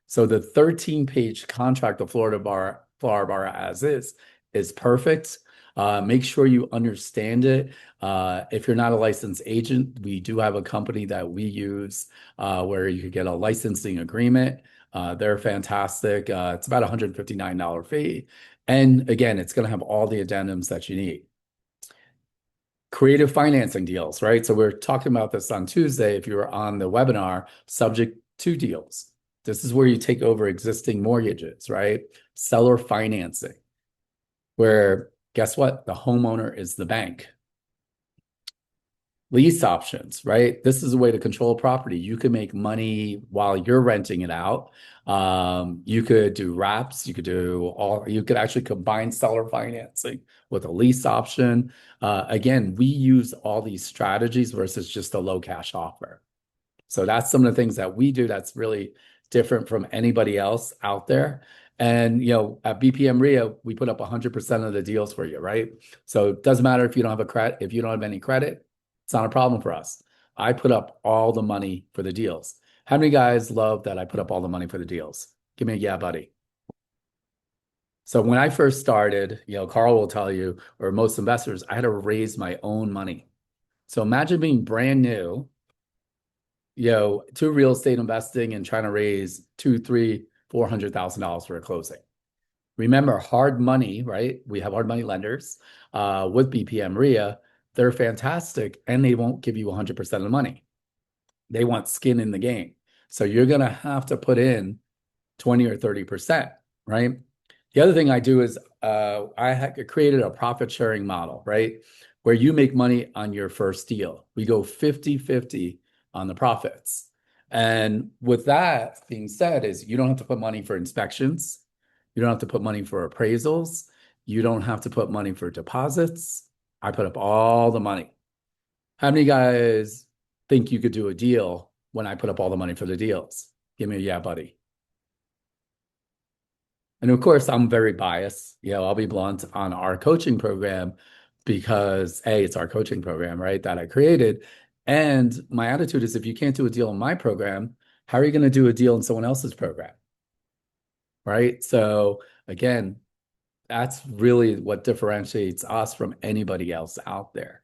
S2: So the 13-page contract of FAR/BAR as is perfect. Make sure you understand it. If you're not a licensed agent, we do have a company that we use where you could get a licensing agreement. They're fantastic. It's about $159 fee. And again, it's going to have all the addendums that you need. Creative financing deals, right? So we're talking about this on Tuesday. If you were on the webinar, subject to deals. This is where you take over existing mortgages, right? Seller financing, where guess what? The homeowner is the bank. Lease options, right? This is a way to control property. You can make money while you're renting it out. You could do wraps. You could actually combine seller financing with a lease option. Again, we use all these strategies versus just a low cash offer. So that's some of the things that we do that's really different from anybody else out there. And, at BPM RIA, we put up 100% of the deals for you, right? So it doesn't matter if you don't have any credit, it's not a problem for us. I put up all the money for the deals. How many guys love that I put up all the money for the deals? Give me a yeah, buddy. So when I first started, Carl will tell you, or most investors, I had to raise my own money. So imagine being brand new, to real estate investing and trying to raise $200,000, $300,000, $400,000 for a closing. Remember, hard money, right? We have hard money lenders with BPM RIA. They're fantastic, and they won't give you 100% of the money. They want skin in the game. So you're going to have to put in 20 or 30%, right? The other thing I do is I created a profit sharing model, right? Where you make money on your first deal. We go 50-50 on the profits. And with that being said, is you don't have to put money for inspections. You don't have to put money for appraisals. You don't have to put money for deposits. I put up all the money. How many guys think you could do a deal when I put up all the money for the deals? Give me a yeah, buddy. And of course, I'm very biased. I'll be blunt on our coaching program because it's our coaching program, right, that I created. And my attitude is, if you can't do a deal in my program, how are you going to do a deal in someone else's program? Right? So again, That's really what differentiates us from anybody else out there.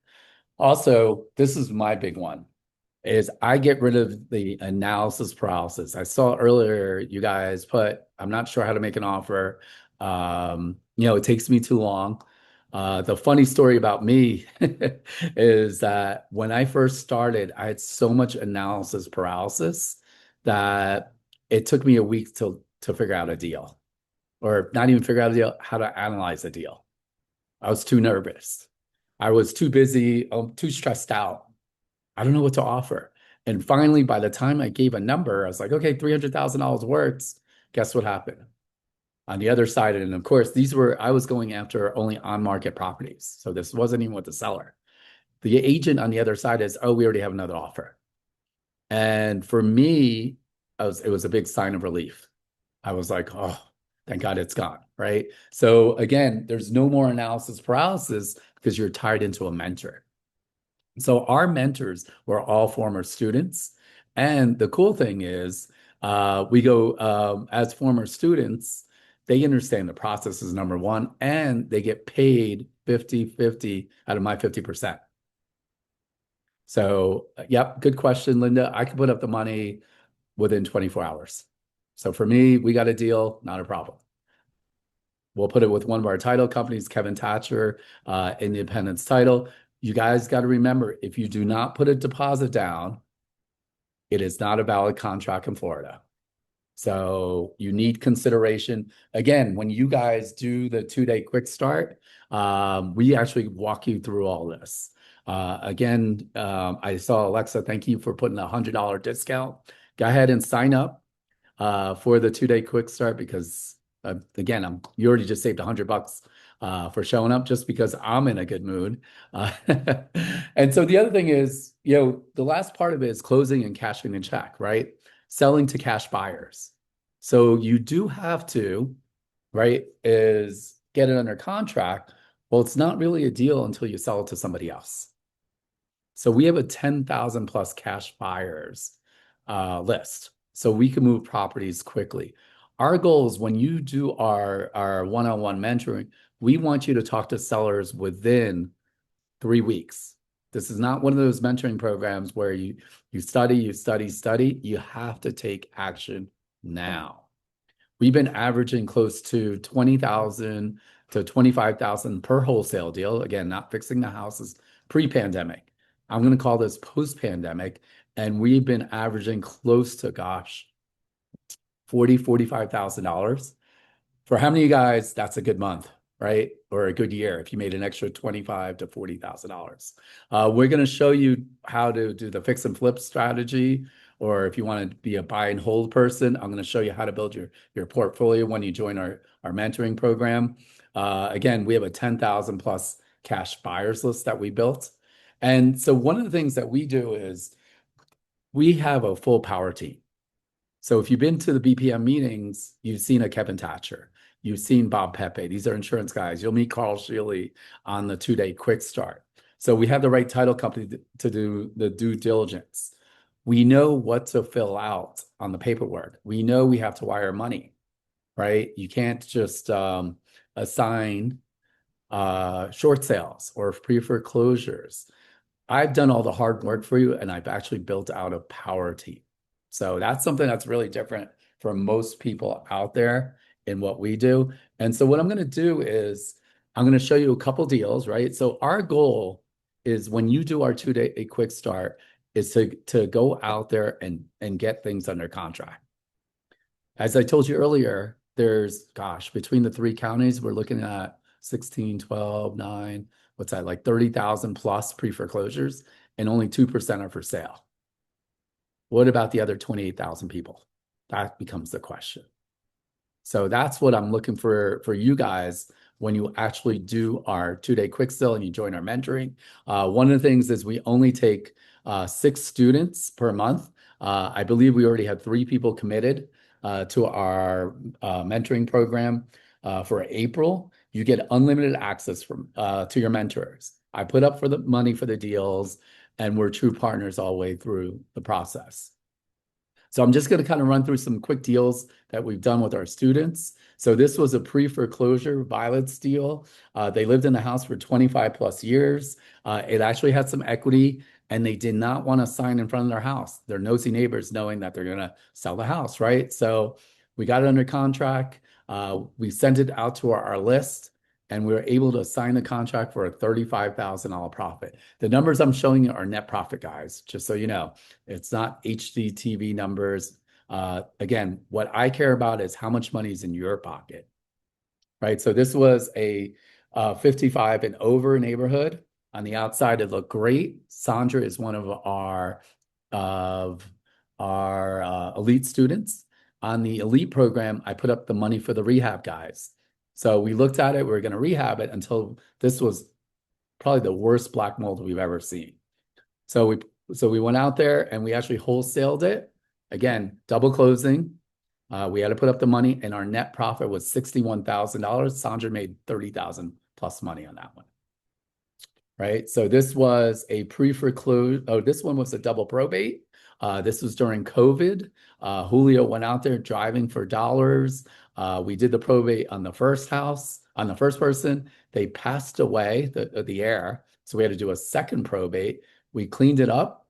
S2: Also, this is my big one, is I get rid of the analysis paralysis. I saw earlier you guys put, I'm not sure how to make an offer. It takes me too long. The funny story about me is that when I first started, I had so much analysis paralysis that it took me a week to figure out a deal, or not even figure out a deal, how to analyze a deal. I was too nervous. I was too busy, too stressed out. I don't know what to offer. And finally, by the time I gave a number, I was like, okay, $300,000 works. Guess what happened? On the other side, and of course, I was going after only on-market properties. So this wasn't even with the seller. The agent on the other side is, oh, we already have another offer. And for me, it was a big sign of relief. I was like, oh, thank God it's gone, right? So again, there's no more analysis paralysis because you're tied into a mentor. So our mentors were all former students. And the cool thing is, we go as former students, they understand the process is number one, and they get paid 50-50 out of my 50%. So, yep, good question, Linda. I could put up the money within 24 hours. So for me, we got a deal, not a problem. We'll put it with one of our title companies, Kevin Thatcher, Independence Title. You guys got to remember, if you do not put a deposit down, it is not a valid contract in Florida. So you need consideration. Again, when you guys do the 2-day quick start, we actually walk you through all this. I saw Alexa, thank you for putting a $100 discount. Go ahead and sign up for the 2-day quick start, because you already just saved $100 for showing up, just because I'm in a good mood. And so the other thing is, the last part of it is closing and cashing the check, right? Selling to cash buyers. So you do have to, right, is get it under contract. Well, it's not really a deal until you sell it to somebody else. So we have a 10,000 plus cash buyers list. So we can move properties quickly. Our goal is, when you do our one-on-one mentoring, we want you to talk to sellers within 3 weeks. This is not one of those mentoring programs where you study. You have to take action now. We've been averaging close to 20,000 to 25,000 per wholesale deal. Again, not fixing the houses pre-pandemic. I'm going to call this post-pandemic. And we've been averaging close to, $45,000. For how many of you guys, that's a good month, right? Or a good year if you made an extra $25,000 to $40,000. We're going to show you how to do the fix and flip strategy, or if you want to be a buy and hold person, I'm going to show you how to build your portfolio when you join our mentoring program. Again, we have a 10,000 plus cash buyers list that we built. And so one of the things that we do is we have a full power team. So if you've been to the BPM meetings, you've seen a Kevin Thatcher. You've seen Bob Pepe. These are insurance guys. You'll meet Carl Sheely on the 2-day quick start. So we have the right title company to do the due diligence. We know what to fill out on the paperwork. We know we have to wire money, right? You can't just assign short sales or pre-foreclosures. I've done all the hard work for you, and I've actually built out a power team. So that's something that's really different from most people out there in what we do. And so what I'm going to do is I'm going to show you a couple deals, right? So our goal is, when you do our 2-day quick start, is to go out there and get things under contract. As I told you earlier, there's, between the 3 counties, we're looking at 16, 12, 9, what's that, like 30,000 plus pre-foreclosures, and only 2% are for sale. What about the other 28,000 people? That becomes the question. So that's what I'm looking for you guys when you actually do our 2-day quick sell and you join our mentoring. One of the things is we only take 6 students per month. I believe we already have 3 people committed to our mentoring program for April. You get unlimited access to your mentors. I put up for the money for the deals, and we're true partners all the way through the process. So I'm just going to kind of run through some quick deals that we've done with our students. So this was a pre-foreclosure violence deal. They lived in the house for 25 plus years. It actually had some equity, and they did not want to sign in front of their house. They're nosy neighbors knowing that they're going to sell the house, right? So we got it under contract. We sent it out to our list, and we were able to sign the contract for a $35,000 profit. The numbers I'm showing you are net profit, guys, just so you know. It's not HGTV numbers. Again, what I care about is how much money is in your pocket, right? So this was a 55 and over neighborhood. On the outside, it looked great. Sandra is one of our elite students. On the elite program, I put up the money for the rehab guys. So we looked at it, we were going to rehab it until this was probably the worst black mold we've ever seen. So we went out there and we actually wholesaled it. Again, double closing. We had to put up the money, and our net profit was $61,000. Sandra made $30,000 plus money on that one. Right. So this was a pre-foreclosure. Oh, this one was a double probate. This was during COVID. Julio went out there driving for dollars. We did the probate on the first house, on the first person. They passed away, the heir. So we had to do a second probate. We cleaned it up,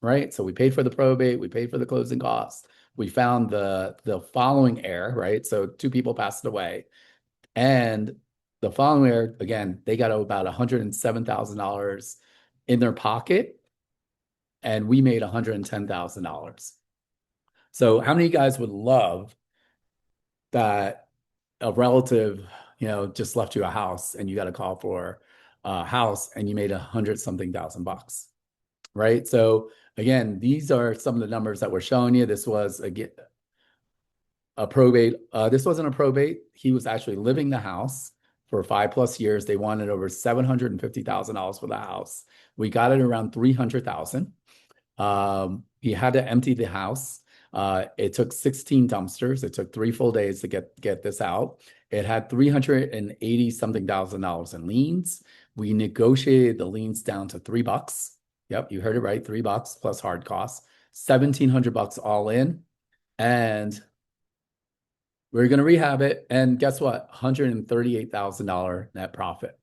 S2: right? So we paid for the probate. We paid for the closing costs. We found the following heir, right? So two people passed away. And the following heir, again, they got about $107,000 in their pocket, and we made $110,000. So how many guys would love that a relative, just left you a house and you got a call for a house and you made $100-something thousand bucks, right? So again, these are some of the numbers that we're showing you. This was a probate. This wasn't a probate. He was actually living the house for 5+ years. They wanted over $750,000 for the house. We got it around $300,000. He had to empty the house. It took 16 dumpsters. It took 3 full days to get this out. It had $380-something thousand in liens. We negotiated the liens down to $3. Yep, you heard it right, $3 plus hard costs, $1,700 all in, and we're going to rehab it. And guess what? $138,000 net profit.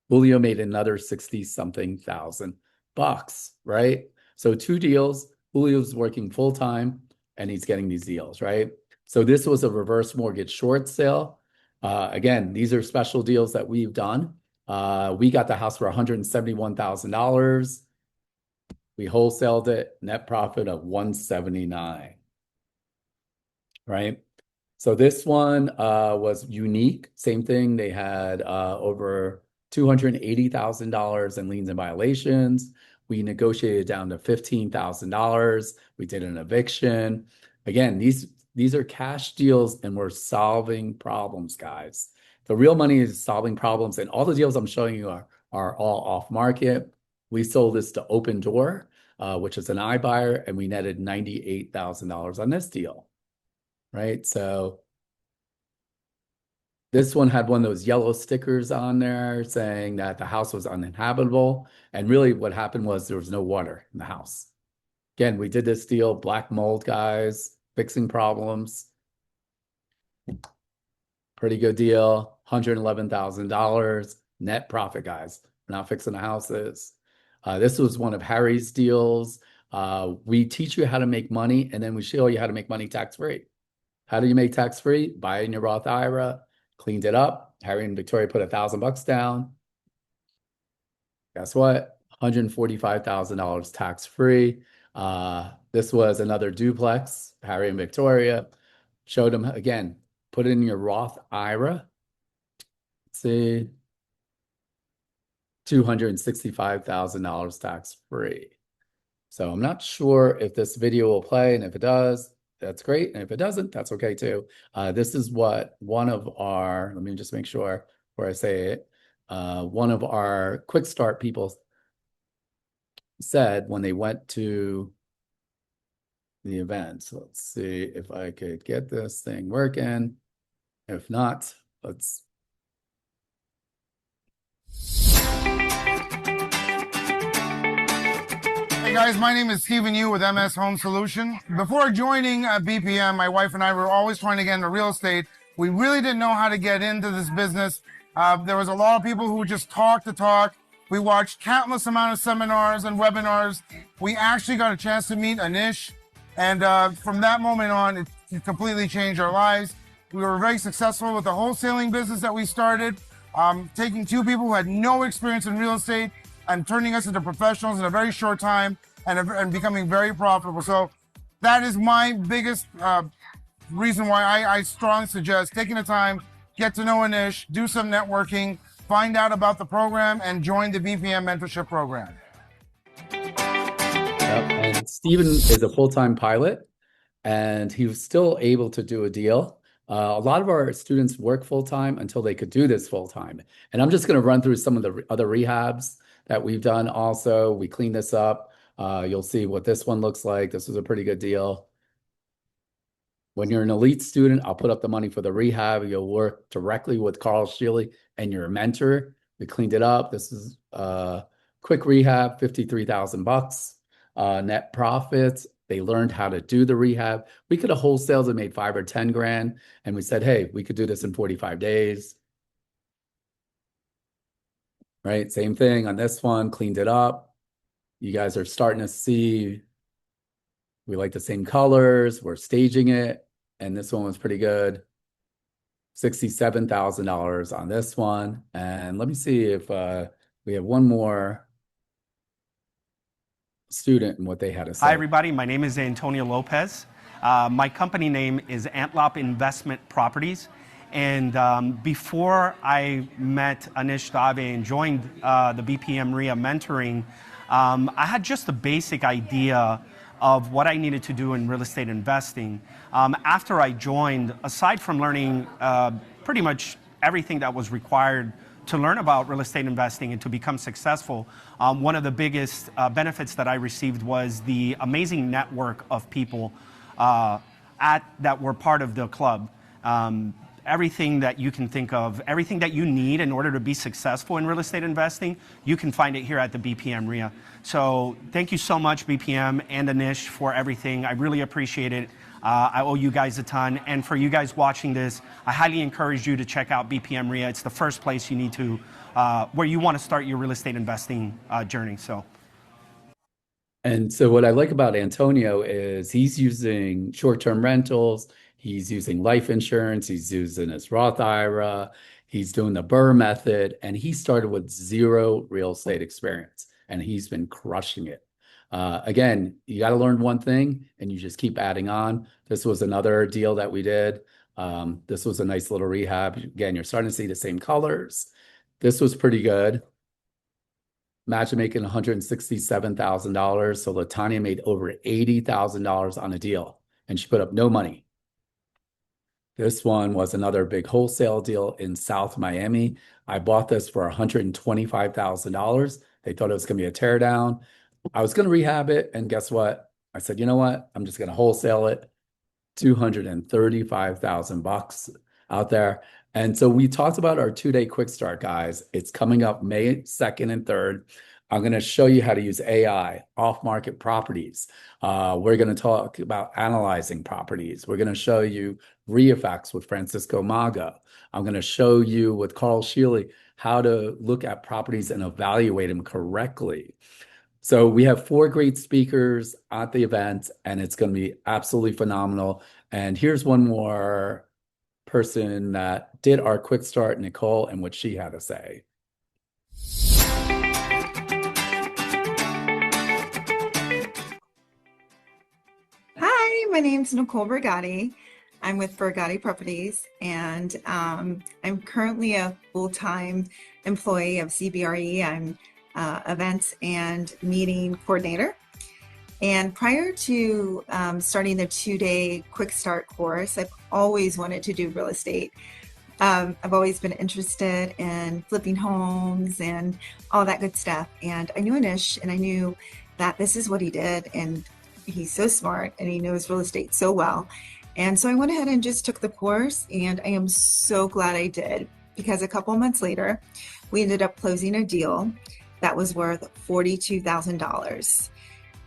S2: Julio made another 60-something thousand bucks, right? So 2 deals. Julio's working full time and he's getting these deals, right? So this was a reverse mortgage short sale. Again, these are special deals that we've done. We got the house for $171,000. We wholesaled it, net profit of $179,000, right? So this one was unique. Same thing. They had over $280,000 in liens and violations. We negotiated down to $15,000. We did an eviction. Again, these are cash deals, and we're solving problems, guys. The real money is solving problems, and all the deals I'm showing you are all off market. We sold this to Open Door, which is an iBuyer, and we netted $98,000 on this deal. Right, so this one had one of those yellow stickers on there saying that the house was uninhabitable. And really what happened was there was no water in the house. Again, we did this deal, black mold, guys, fixing problems. Pretty good deal, $111,000 net profit, guys. We're not fixing the houses. This was one of Harry's deals. We teach you how to make money, and then we show you how to make money tax-free. How do you make tax-free? Buy it in your Roth IRA, cleaned it up. Harry and Victoria put $1,000 down. Guess what? $145,000 tax-free. This was another duplex. Harry and Victoria showed them, again, put it in your Roth IRA. Let's see. $265,000 tax-free. So I'm not sure if this video will play, and if it does, that's great. And if it doesn't, that's okay too. This is what one of our, let me just make sure before I say it, one of our quick start people said when they went to the event. So let's see if I could get this thing working. If not, let's
S4: guys, my name is Stephen Yu with MS Home Solution. Before joining BPM, my wife and I were always trying to get into real estate. We really didn't know how to get into this business. There was a lot of people who just talk to talk. We watched countless amount of seminars and webinars. We actually got a chance to meet Anish. And from that moment on, it completely changed our lives. We were very successful with the wholesaling business that we started, taking two people who had no experience in real estate and turning us into professionals in a very short time and becoming very profitable. So that is my biggest reason why I strongly suggest taking the time, get to know Anish, do some networking, find out about the program, and join the BPM mentorship program.
S2: Yep. And Stephen is a full-time pilot, and he was still able to do a deal. A lot of our students work full-time until they could do this full-time. And I'm just going to run through some of the other rehabs that we've done also. We cleaned this up. You'll see what this one looks like. This was a pretty good deal. When you're an elite student, I'll put up the money for the rehab. You'll work directly with Carl Sheely and your mentor. We cleaned it up. This is a quick rehab, $53,000 net profits. They learned how to do the rehab. We could have wholesaled and made 5 or 10 grand. And we said, hey, we could do this in 45 days. Right? Same thing on this one, cleaned it up. You guys are starting to see we like the same colors. We're staging it. And this one was pretty good. $67,000 on this one. And let me see if we have one more student and what they had to say.
S5: Hi, everybody. My name is Antonio Lopez. My company name is Antlop Investment Properties. And before I met Anish Dave and joined the BPM RIA mentoring, I had just a basic idea of what I needed to do in real estate investing. After I joined, aside from learning pretty much everything that was required to learn about real estate investing and to become successful, one of the biggest benefits that I received was the amazing network of people that were part of the club. Everything that you can think of, everything that you need in order to be successful in real estate investing, you can find it here at the BPM RIA. So thank you so much, BPM and Anish, for everything. I really appreciate it. I owe you guys a ton. And for you guys watching this, I highly encourage you to check out BPM RIA. It's the first place you need to, where you want to start your real estate investing journey.
S2: And so what I like about Antonio is he's using short-term rentals. He's using life insurance. He's using his Roth IRA. He's doing the Burr method. And he started with 0 real estate experience. And he's been crushing it. Again, you got to learn one thing and you just keep adding on. This was another deal that we did. This was a nice little rehab. Again, you're starting to see the same colors. This was pretty good. Imagine making $167,000. So LaTanya made over $80,000 on a deal and she put up no money. This one was another big wholesale deal in South Miami. I bought this for $125,000. They thought it was going to be a teardown. I was going to rehab it. And guess what? I said, you know what? I'm just going to wholesale it. $235,000 out there. And so we talked about our 2-day quick start, guys. It's coming up May 2nd and 3rd. I'm going to show you how to use AI, off-market properties. We're going to talk about analyzing properties. We're going to show you REIFAX with Francisco Maga. I'm going to show you with Carl Sheely how to look at properties and evaluate them correctly. So we have 4 great speakers at the event, and it's going to be absolutely phenomenal. And here's one more person that did our quick start, Nicole, and what she had to say.
S6: Hi, my name's Nicole Bergatti. I'm with Bergatti Properties, and I'm currently a full-time employee of CBRE. I'm events and meeting coordinator. And prior to starting the 2-day quick start course, I've always wanted to do real estate. I've always been interested in flipping homes and all that good stuff. And I knew Anish, and I knew that this is what he did. And he's so smart and he knows real estate so well. And so I went ahead and just took the course, and I am so glad I did, because a couple months later, we ended up closing a deal that was worth $42,000.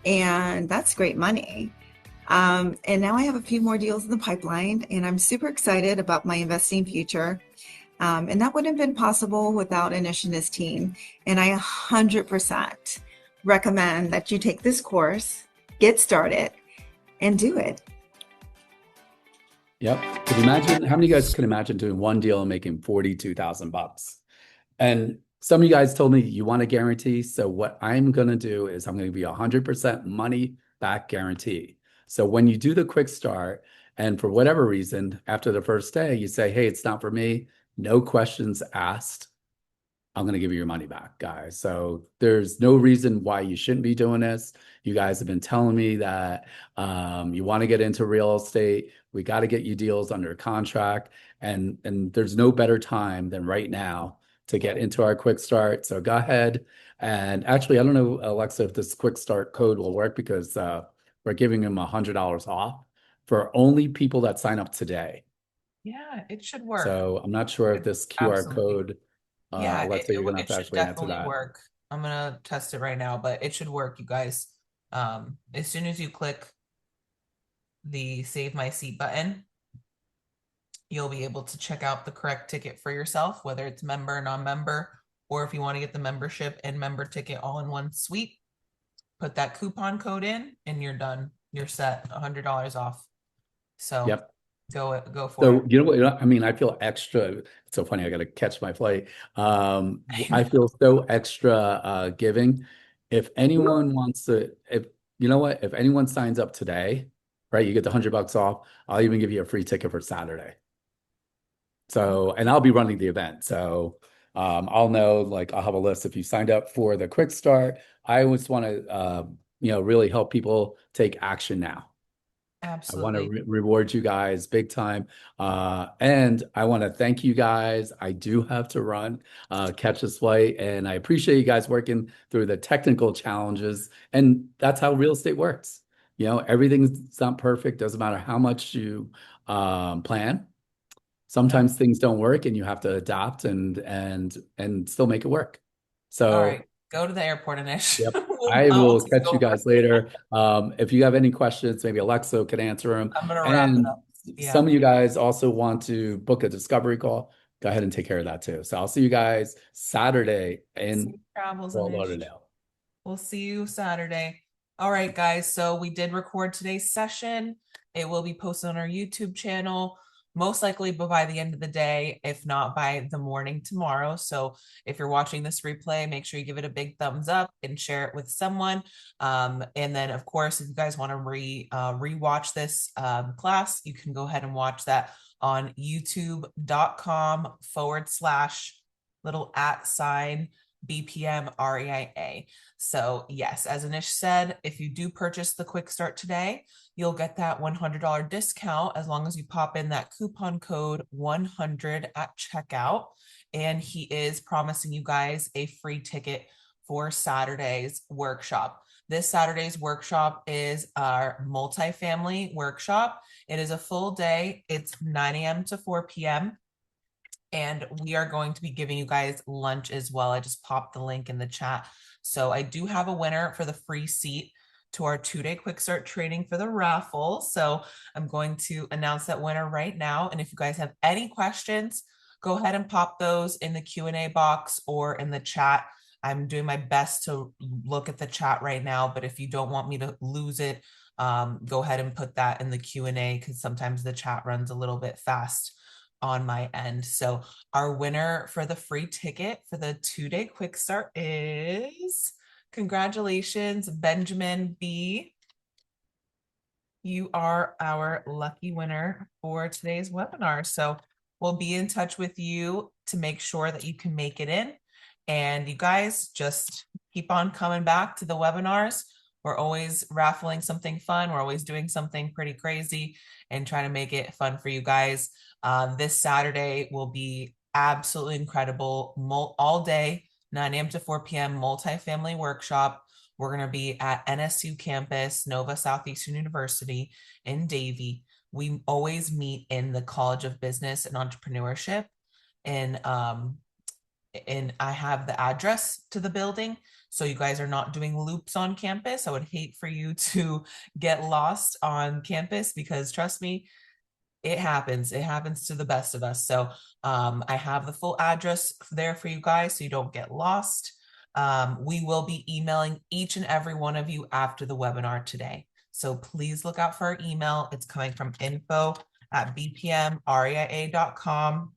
S6: and that's great money. And now I have a few more deals in the pipeline, and I'm super excited about my investing future. And that wouldn't have been possible without Anish and his team. And I 100% recommend that you take this course, get started, and do it.
S2: Yep. Could you imagine how many of you guys can imagine doing one deal and making $42,000? And some of you guys told me you want a guarantee. So what I'm going to do is I'm going to be 100% money back guarantee. So when you do the quick start, and for whatever reason, after the first day, you say, hey, it's not for me, no questions asked, I'm going to give you your money back, guys. So there's no reason why you shouldn't be doing this. You guys have been telling me that you want to get into real estate. We got to get you deals under contract. And there's no better time than right now to get into our quick start. So go ahead. And actually, I don't know, Alexa, if this quick start code will work, because we're giving them $100 off for only people that sign up today.
S1: Yeah, it should work.
S2: So I'm not sure if this QR
S1: Absolutely.
S2: code,
S1: Yeah,
S2: Alexa, you're gonna have
S1: it
S2: to
S1: should
S2: actually answer
S1: definitely
S2: that.
S1: work. I'm gonna test it right now, but it should work, you guys. As soon as you click the Save My Seat button, you'll be able to check out the correct ticket for yourself, whether it's member, non-member, or if you want to get the membership and member ticket all in one suite, put that coupon code in and you're done. You're set, $100 off. So
S2: Yep.
S1: go for
S2: So
S1: it.
S2: you know what? I mean, I feel extra. It's so funny. I got to catch my flight. I feel so extra giving. If anyone wants to, if you know what, if anyone signs up today, right, you get the $100 off. I'll even give you a free ticket for Saturday. So, and I'll be running the event. So I'll know, like, I'll have a list. If you signed up for the quick start, I always want to, really help people take action now.
S1: Absolutely.
S2: I want to reward you guys big time. And I want to thank you guys. I do have to run, catch this flight, and I appreciate you guys working through the technical challenges. And that's how real estate works. Everything's not perfect. Doesn't matter how much you plan. Sometimes things don't work and you have to adapt and still make it work. So
S1: all right, go to the airport, Anish.
S2: Yep. I will catch you guys later. If you have any questions, maybe Alexa can answer them.
S1: I'm gonna wrap it up. Yeah.
S2: Some of you guys also want to book a discovery call. Go ahead and take care of that too. So I'll see you guys Saturday in
S1: Travels,
S2: Fort
S1: Anish.
S2: Lauderdale.
S1: We'll see you Saturday. All right, guys. So we did record today's session. It will be posted on our YouTube channel, most likely by the end of the day, if not by the morning tomorrow. So if you're watching this replay, make sure you give it a big thumbs up and share it with someone. And then, of course, if you guys want to rewatch this class, you can go ahead and watch that on youtube.com/@ BPM REIA. So yes, as Anish said, if you do purchase the quick start today, you'll get that $100 discount as long as you pop in that coupon code 100 at checkout. And he is promising you guys a free ticket for Saturday's workshop. This Saturday's workshop is our multifamily workshop. It is a full day. It's 9 a.m. to 4 p.m. And we are going to be giving you guys lunch as well. I just popped the link in the chat. So I do have a winner for the free seat to our 2-day quick start training for the raffle. So I'm going to announce that winner right now. And if you guys have any questions, go ahead and pop those in the Q&A box or in the chat. I'm doing my best to look at the chat right now, but if you don't want me to lose it, go ahead and put that in the Q&A, because sometimes the chat runs a little bit fast on my end. So our winner for the free ticket for the 2-day quick start is, congratulations, Benjamin B. You are our lucky winner for today's webinar. So we'll be in touch with you to make sure that you can make it in. And you guys just keep on coming back to the webinars. We're always raffling something fun. We're always doing something pretty crazy and trying to make it fun for you guys. This Saturday will be absolutely incredible. All day, 9 a.m. to 4 p.m. multifamily workshop. We're going to be at NSU campus, Nova Southeastern University in Davie. We always meet in the College of Business and Entrepreneurship. And I have the address to the building. so you guys are not doing loops on campus. I would hate for you to get lost on campus, because trust me, it happens. It happens to the best of us. So I have the full address there for you guys so you don't get lost. We will be emailing each and every one of you after the webinar today. So please look out for our email. It's coming from info@bpmreia.com.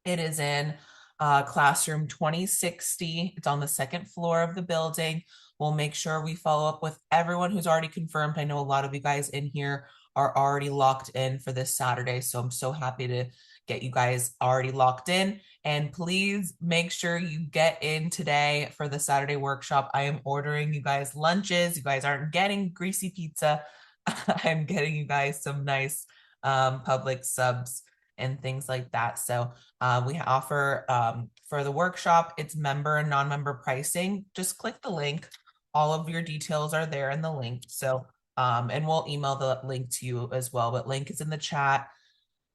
S1: It is in classroom 2060. It's on the second floor of the building. We'll make sure we follow up with everyone who's already confirmed. I know a lot of you guys in here are already locked in for this Saturday, so I'm so happy to get you guys already locked in. And please make sure you get in today for the Saturday workshop. I am ordering you guys lunches. You guys aren't getting greasy pizza. I'm getting you guys some nice Publix subs and things like that. So we offer for the workshop, it's member and non-member pricing. Just click the link. All of your details are there in the link. So and we'll email the link to you as well, but link is in the chat.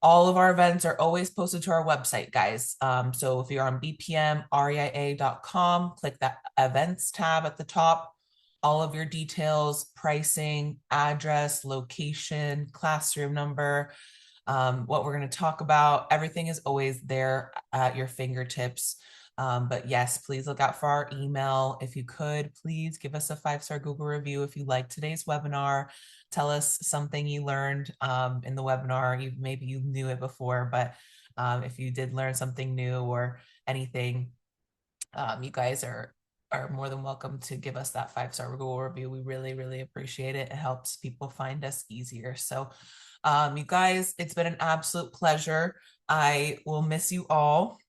S1: All of our events are always posted to our website, guys. So if you're on bpmreia.com, click that events tab at the top. All of your details, pricing, address, location, classroom number, what we're going to talk about, everything is always there at your fingertips. But yes, please look out for our email. If you could, please give us a 5-star Google review if you liked today's webinar. Tell us something you learned in the webinar. Maybe you knew it before, but if you did learn something new or anything, you guys are more than welcome to give us that 5-star Google review. We really, really appreciate it. It helps people find us easier. So you guys, it's been an absolute pleasure. I will miss you all.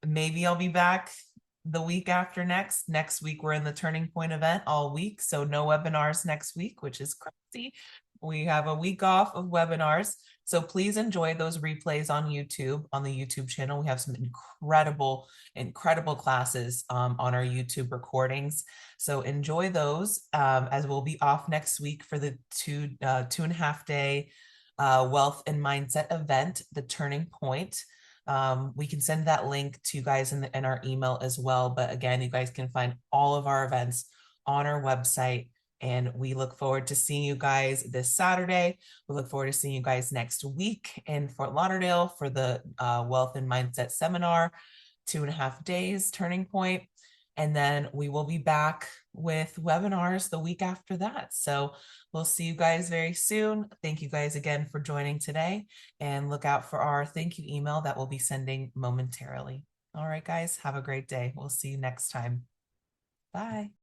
S1: Maybe I'll be back the week after next. Next week, we're in the Turning Point event all week. So no webinars next week, which is crazy. We have a week off of webinars. So please enjoy those replays on YouTube, on the YouTube channel. We have some incredible classes on our YouTube recordings. So enjoy those as we'll be off next week for the 2.5 day wealth and mindset event, the Turning Point. We can send that link to you guys in our email as well. But again, you guys can find all of our events on our website. And we look forward to seeing you guys this Saturday. We look forward to seeing you guys next week in Fort Lauderdale for the Wealth and Mindset Seminar, 2.5 days, Turning Point. And then we will be back with webinars the week after that. So we'll see you guys very soon. Thank you guys again for joining today, and look out for our thank you email that we'll be sending momentarily. All right, guys, have a great day. We'll see you next time. Bye.